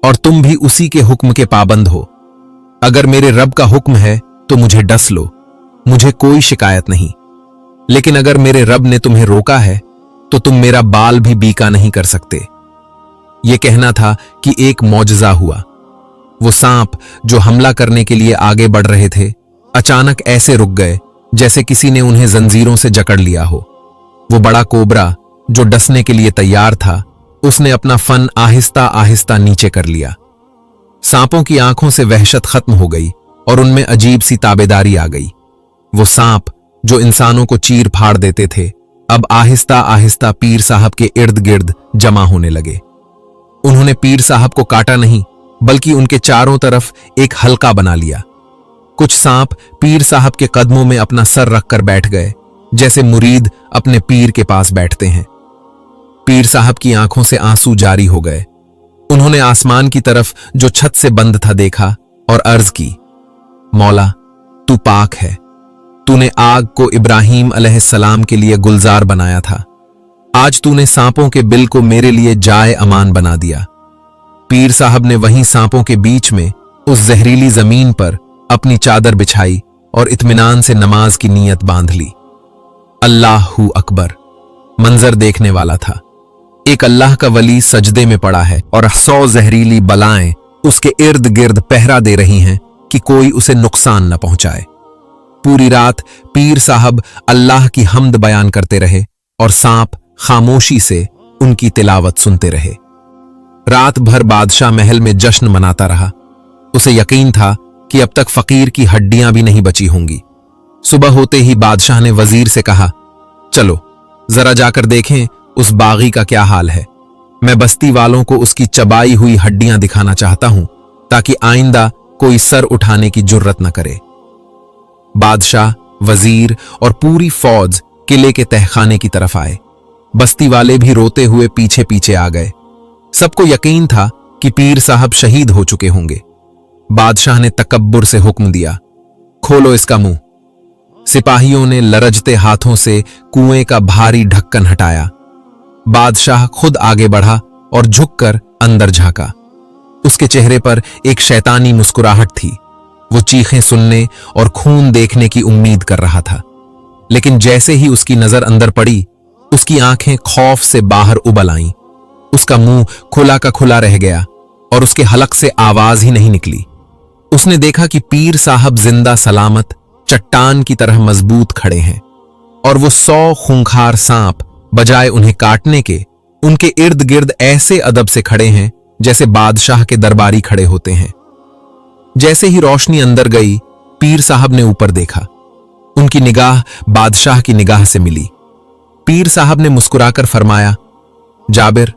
S1: और तुम भी उसी के हुक्म के पाबंद हो। अगर मेरे रब का हुक्म है तो मुझे डस लो, मुझे कोई शिकायत नहीं। लेकिन अगर मेरे रब ने तुम्हें रोका है तो तुम मेरा बाल भी बीका नहीं कर सकते। यह कहना था कि एक मौजज़ा हुआ। वो सांप जो हमला करने के लिए आगे बढ़ रहे थे, अचानक ऐसे रुक गए जैसे किसी ने उन्हें जंजीरों से जकड़ लिया हो। वो बड़ा कोबरा जो डसने के लिए तैयार था, उसने अपना फन आहिस्ता आहिस्ता नीचे कर लिया। सांपों की आंखों से वहशत खत्म हो गई और उनमें अजीब सी ताबेदारी आ गई। वो सांप जो इंसानों को चीर फाड़ देते थे, अब आहिस्ता आहिस्ता पीर साहब के इर्द गिर्द जमा होने लगे। उन्होंने पीर साहब को काटा नहीं, बल्कि उनके चारों तरफ एक हल्का बना लिया। कुछ सांप पीर साहब के कदमों में अपना सर रखकर बैठ गए, जैसे मुरीद अपने पीर के पास बैठते हैं। पीर साहब की आंखों से आंसू जारी हो गए। उन्होंने आसमान की तरफ जो छत से बंद था देखा और अर्ज की, मौला तू पाक है, तूने आग को इब्राहीम अलैहिस्सलाम के लिए गुलजार बनाया था, आज तूने सांपों के बिल को मेरे लिए जाए अमान बना दिया। पीर साहब ने वहीं सांपों के बीच में उस जहरीली जमीन पर अपनी चादर बिछाई और इत्मीनान से नमाज की नीयत बांध ली। अल्लाहू अकबर मंजर देखने वाला था। एक अल्लाह का वली सजदे में पड़ा है और 100 जहरीली बलाएं उसके इर्द गिर्द पहरा दे रही हैं कि कोई उसे नुकसान न पहुंचाए। पूरी रात पीर साहब अल्लाह की हम्द बयान करते रहे और सांप खामोशी से उनकी तिलावत सुनते रहे। रात भर बादशाह महल में जश्न मनाता रहा। उसे यकीन था कि अब तक फकीर की हड्डियां भी नहीं बची होंगी। सुबह होते ही बादशाह ने वजीर से कहा, चलो जरा जाकर देखें उस बागी का क्या हाल है। मैं बस्ती वालों को उसकी चबाई हुई हड्डियां दिखाना चाहता हूं ताकि आइंदा कोई सर उठाने की जुर्रत न करे। बादशाह, वजीर और पूरी फौज किले के तहखाने की तरफ आए। बस्ती वाले भी रोते हुए पीछे पीछे आ गए। सबको यकीन था कि पीर साहब शहीद हो चुके होंगे। बादशाह ने तकब्बुर से हुक्म दिया, खोलो इसका मुंह। सिपाहियों ने लरजते हाथों से कुएं का भारी ढक्कन हटाया। बादशाह खुद आगे बढ़ा और झुककर अंदर झांका। उसके चेहरे पर एक शैतानी मुस्कुराहट थी। वो चीखें सुनने और खून देखने की उम्मीद कर रहा था, लेकिन जैसे ही उसकी नजर अंदर पड़ी, उसकी आंखें खौफ से बाहर उबल आईं। उसका मुंह खुला का खुला रह गया और उसके हलक से आवाज ही नहीं निकली। उसने देखा कि पीर साहब जिंदा सलामत चट्टान की तरह मजबूत खड़े हैं और वो 100 खूंखार सांप बजाय उन्हें काटने के उनके इर्द गिर्द ऐसे अदब से खड़े हैं जैसे बादशाह के दरबारी खड़े होते हैं। जैसे ही रोशनी अंदर गई, पीर साहब ने ऊपर देखा। उनकी निगाह बादशाह की निगाह से मिली। पीर साहब ने मुस्कुराकर फरमाया, जाबिर,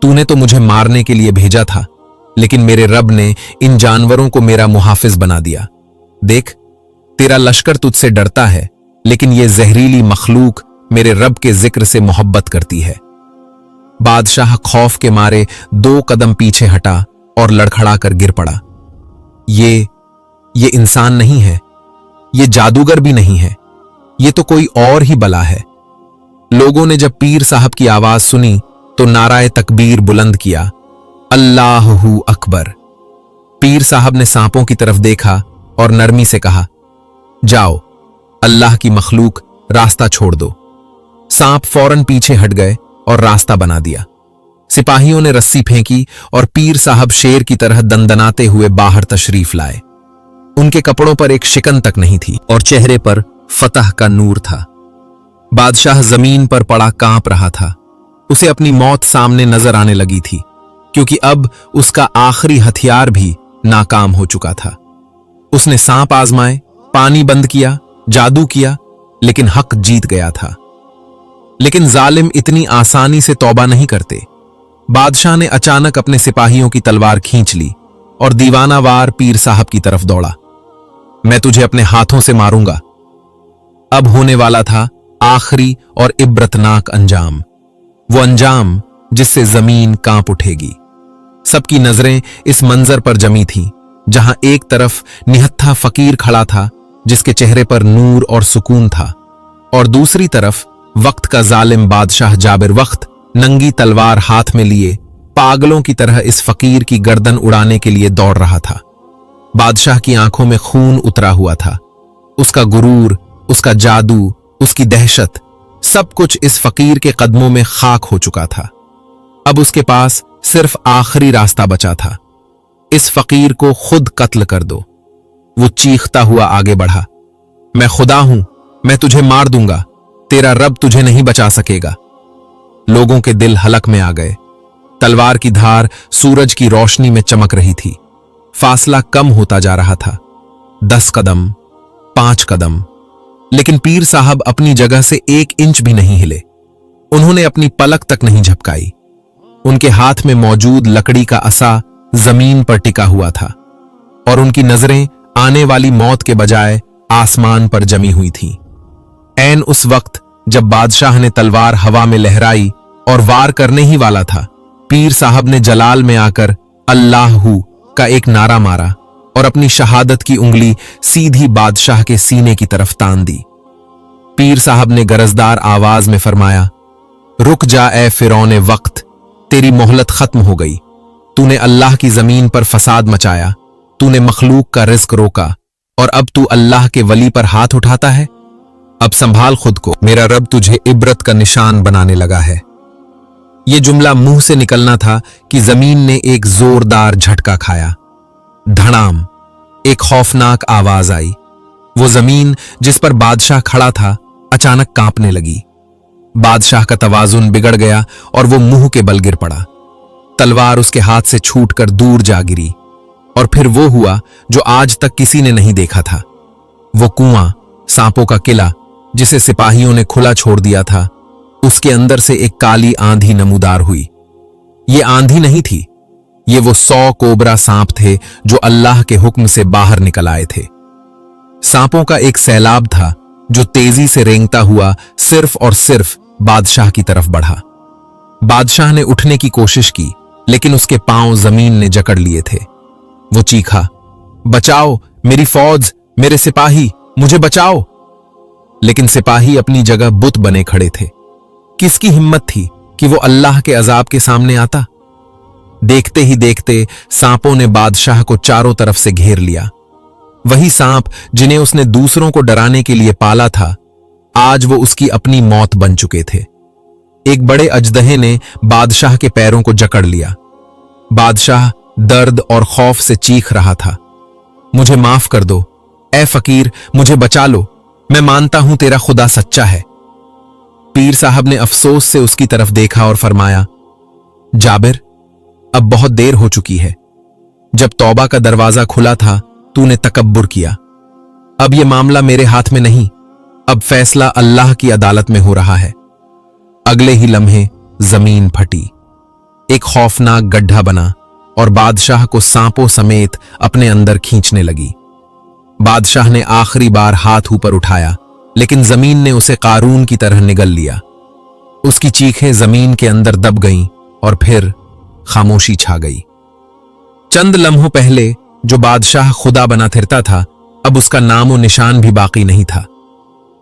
S1: तूने तो मुझे मारने के लिए भेजा था, लेकिन मेरे रब ने इन जानवरों को मेरा मुहाफिज बना दिया। देख, तेरा लश्कर तुझसे डरता है, लेकिन ये जहरीली मखलूक मेरे रब के जिक्र से मोहब्बत करती है। बादशाह खौफ के मारे 2 कदम पीछे हटा और लड़खड़ाकर गिर पड़ा। ये इंसान नहीं है, ये जादूगर भी नहीं है, ये तो कोई और ही बला है। लोगों ने जब पीर साहब की आवाज सुनी तो नाराए तकबीर बुलंद किया, अल्लाहू अकबर। पीर साहब ने सांपों की तरफ देखा और नरमी से कहा, जाओ, अल्लाह की मखलूक, रास्ता छोड़ दो। सांप फौरन पीछे हट गए और रास्ता बना दिया। सिपाहियों ने रस्सी फेंकी और पीर साहब शेर की तरह दंदनाते हुए बाहर तशरीफ लाए। उनके कपड़ों पर एक शिकन तक नहीं थी और चेहरे पर फतह का नूर था। बादशाह जमीन पर पड़ा कांप रहा था। उसे अपनी मौत सामने नजर आने लगी थी, क्योंकि अब उसका आखिरी हथियार भी नाकाम हो चुका था। उसने सांप आजमाए, पानी बंद किया, जादू किया, लेकिन हक जीत गया था। लेकिन जालिम इतनी आसानी से तौबा नहीं करते। बादशाह ने अचानक अपने सिपाहियों की तलवार खींच ली और दीवानावार पीर साहब की तरफ दौड़ा। मैं तुझे अपने हाथों से मारूंगा। अब होने वाला था आखिरी और इब्रतनाक अंजाम, वो अंजाम जिससे जमीन कांप उठेगी। सबकी नजरें इस मंजर पर जमी थीं, जहां एक तरफ निहत्था फकीर खड़ा था जिसके चेहरे पर नूर और सुकून था, और दूसरी तरफ वक्त का जालिम बादशाह जाबिर वक्त नंगी तलवार हाथ में लिए पागलों की तरह इस फकीर की गर्दन उड़ाने के लिए दौड़ रहा था। बादशाह की आंखों में खून उतरा हुआ था। उसका गुरूर, उसका जादू, उसकी दहशत, सब कुछ इस फकीर के कदमों में खाक हो चुका था। अब उसके पास सिर्फ आखिरी रास्ता बचा था, इस फकीर को खुद कत्ल कर दो। वो चीखता हुआ आगे बढ़ा, मैं खुदा हूं, मैं तुझे मार दूंगा, तेरा रब तुझे नहीं बचा सकेगा। लोगों के दिल हलक में आ गए। तलवार की धार सूरज की रोशनी में चमक रही थी। फासला कम होता जा रहा था, 10 कदम, 5 कदम, लेकिन पीर साहब अपनी जगह से 1 इंच भी नहीं हिले। उन्होंने अपनी पलक तक नहीं झपकाई। उनके हाथ में मौजूद लकड़ी का असा जमीन पर टिका हुआ था और उनकी नजरें आने वाली मौत के बजाय आसमान पर जमी हुई थीं। ऐन उस वक्त जब बादशाह ने तलवार हवा में लहराई और वार करने ही वाला था, पीर साहब ने जलाल में आकर अल्लाहू का एक नारा मारा और अपनी शहादत की उंगली सीधी बादशाह के सीने की तरफ तान दी। पीर साहब ने गरजदार आवाज में फरमाया, रुक जा ए फिरौने वक्त, तेरी मोहलत खत्म हो गई। तूने अल्लाह की जमीन पर फसाद मचाया, तूने मखलूक का रिज्क रोका और अब तू अल्लाह के वली पर हाथ उठाता है। अब संभाल खुद को, मेरा रब तुझे इबरत का निशान बनाने लगा है। यह जुमला मुंह से निकलना था कि जमीन ने एक जोरदार झटका खाया। धड़ाम, एक खौफनाक आवाज आई। वो जमीन जिस पर बादशाह खड़ा था अचानक कांपने लगी। बादशाह का तवाजुन बिगड़ गया और वो मुंह के बल गिर पड़ा। तलवार उसके हाथ से छूटकर दूर जा गिरी और फिर वो हुआ जो आज तक किसी ने नहीं देखा था। वो कुआं, सांपों का किला जिसे सिपाहियों ने खुला छोड़ दिया था, उसके अंदर से एक काली आंधी नमूदार हुई। ये आंधी नहीं थी, ये वो 100 कोबरा सांप थे जो अल्लाह के हुक्म से बाहर निकल आए थे। सांपों का एक सैलाब था जो तेजी से रेंगता हुआ सिर्फ और सिर्फ बादशाह की तरफ बढ़ा। बादशाह ने उठने की कोशिश की, लेकिन उसके पांव जमीन ने जकड़ लिए थे। वो चीखा, बचाओ, मेरी फौज, मेरे सिपाही, मुझे बचाओ। लेकिन सिपाही अपनी जगह बुत बने खड़े थे। किसकी हिम्मत थी कि वो अल्लाह के अजाब के सामने आता? देखते ही देखते सांपों ने बादशाह को चारों तरफ से घेर लिया। वही सांप जिन्हें उसने दूसरों को डराने के लिए पाला था, आज वो उसकी अपनी मौत बन चुके थे। एक बड़े अजदहे ने बादशाह के पैरों को जकड़ लिया। बादशाह दर्द और खौफ से चीख रहा था, मुझे माफ कर दो, ए फकीर, मुझे बचा लो, मैं मानता हूं तेरा खुदा सच्चा है। पीर साहब ने अफसोस से उसकी तरफ देखा और फरमाया, जाबिर, अब बहुत देर हो चुकी है। जब तौबा का दरवाजा खुला था तूने तकब्बुर किया। अब यह मामला मेरे हाथ में नहीं, अब फैसला अल्लाह की अदालत में हो रहा है। अगले ही लम्हे जमीन फटी, एक खौफनाक गड्ढा बना और बादशाह को सांपों समेत अपने अंदर खींचने लगी। बादशाह ने आखिरी बार हाथ ऊपर उठाया, लेकिन जमीन ने उसे कारून की तरह निगल लिया। उसकी चीखें जमीन के अंदर दब गईं और फिर खामोशी छा गई। चंद लम्हों पहले जो बादशाह खुदा बना फिरता था, अब उसका नामो निशान भी बाकी नहीं था।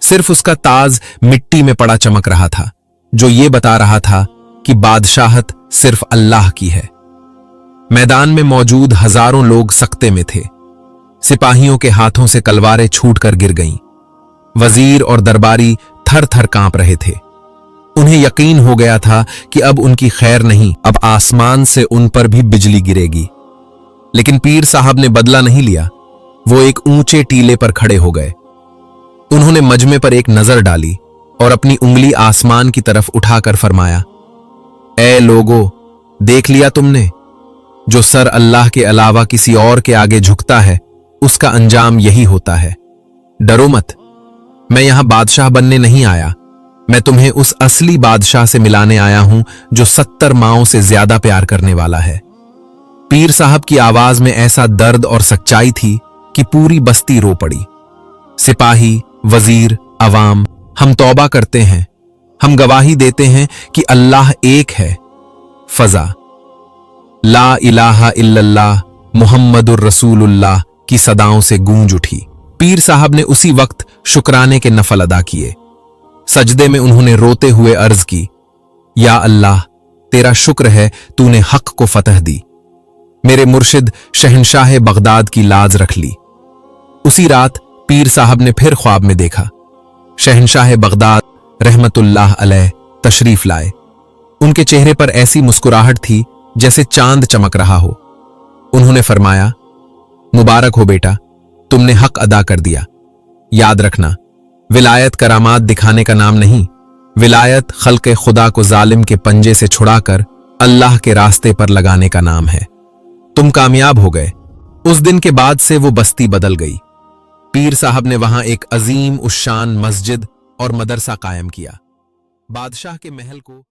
S1: सिर्फ उसका ताज मिट्टी में पड़ा चमक रहा था, जो ये बता रहा था कि बादशाहत सिर्फ अल्लाह की है। मैदान में मौजूद हजारों लोग सकते में थे। सिपाहियों के हाथों से तलवारें छूटकर गिर गईं। वजीर और दरबारी थर थर कांप रहे थे। उन्हें यकीन हो गया था कि अब उनकी खैर नहीं, अब आसमान से उन पर भी बिजली गिरेगी। लेकिन पीर साहब ने बदला नहीं लिया। वो एक ऊंचे टीले पर खड़े हो गए। उन्होंने मजमे पर एक नजर डाली और अपनी उंगली आसमान की तरफ उठाकर फरमाया, ए लोगो, देख लिया तुमने? जो सर अल्लाह के अलावा किसी और के आगे झुकता है, उसका अंजाम यही होता है। डरो मत, मैं यहां बादशाह बनने नहीं आया, मैं तुम्हें उस असली बादशाह से मिलाने आया हूं जो 70 माओं से ज्यादा प्यार करने वाला है। पीर साहब की आवाज में ऐसा दर्द और सच्चाई थी कि पूरी बस्ती रो पड़ी। सिपाही, वजीर, अवाम, हम तौबा करते हैं, हम गवाही देते हैं कि अल्लाह एक है। फजा, ला इलाहा इल्लल्लाह मुहम्मदुर रसूलुल्लाह की सदाओं से गूंज उठी। पीर साहब ने उसी वक्त शुक्राने के नफल अदा किए। सजदे में उन्होंने रोते हुए अर्ज की, या अल्लाह, तेरा शुक्र है तूने हक को फतह दी। मेरे मुर्शिद शहनशाह बगदाद की लाज रख ली। उसी रात पीर साहब ने फिर ख्वाब में देखा शहनशाह बगदाद रहमतुल्लाह अलैह तशरीफ लाए। उनके चेहरे पर ऐसी मुस्कुराहट थी जैसे चांद चमक रहा हो। उन्होंने फरमाया, मुबारक हो बेटा, तुमने हक अदा कर दिया। याद रखना, विलायत करामात दिखाने का नाम नहीं, विलायत खल्के खुदा को जालिम के पंजे से छुड़ाकर अल्लाह के रास्ते पर लगाने का नाम है। तुम कामयाब हो गए। उस दिन के बाद से वो बस्ती बदल गई। पीर साहब ने वहां एक अजीम उश्शान मस्जिद और मदरसा कायम किया। बादशाह के महल को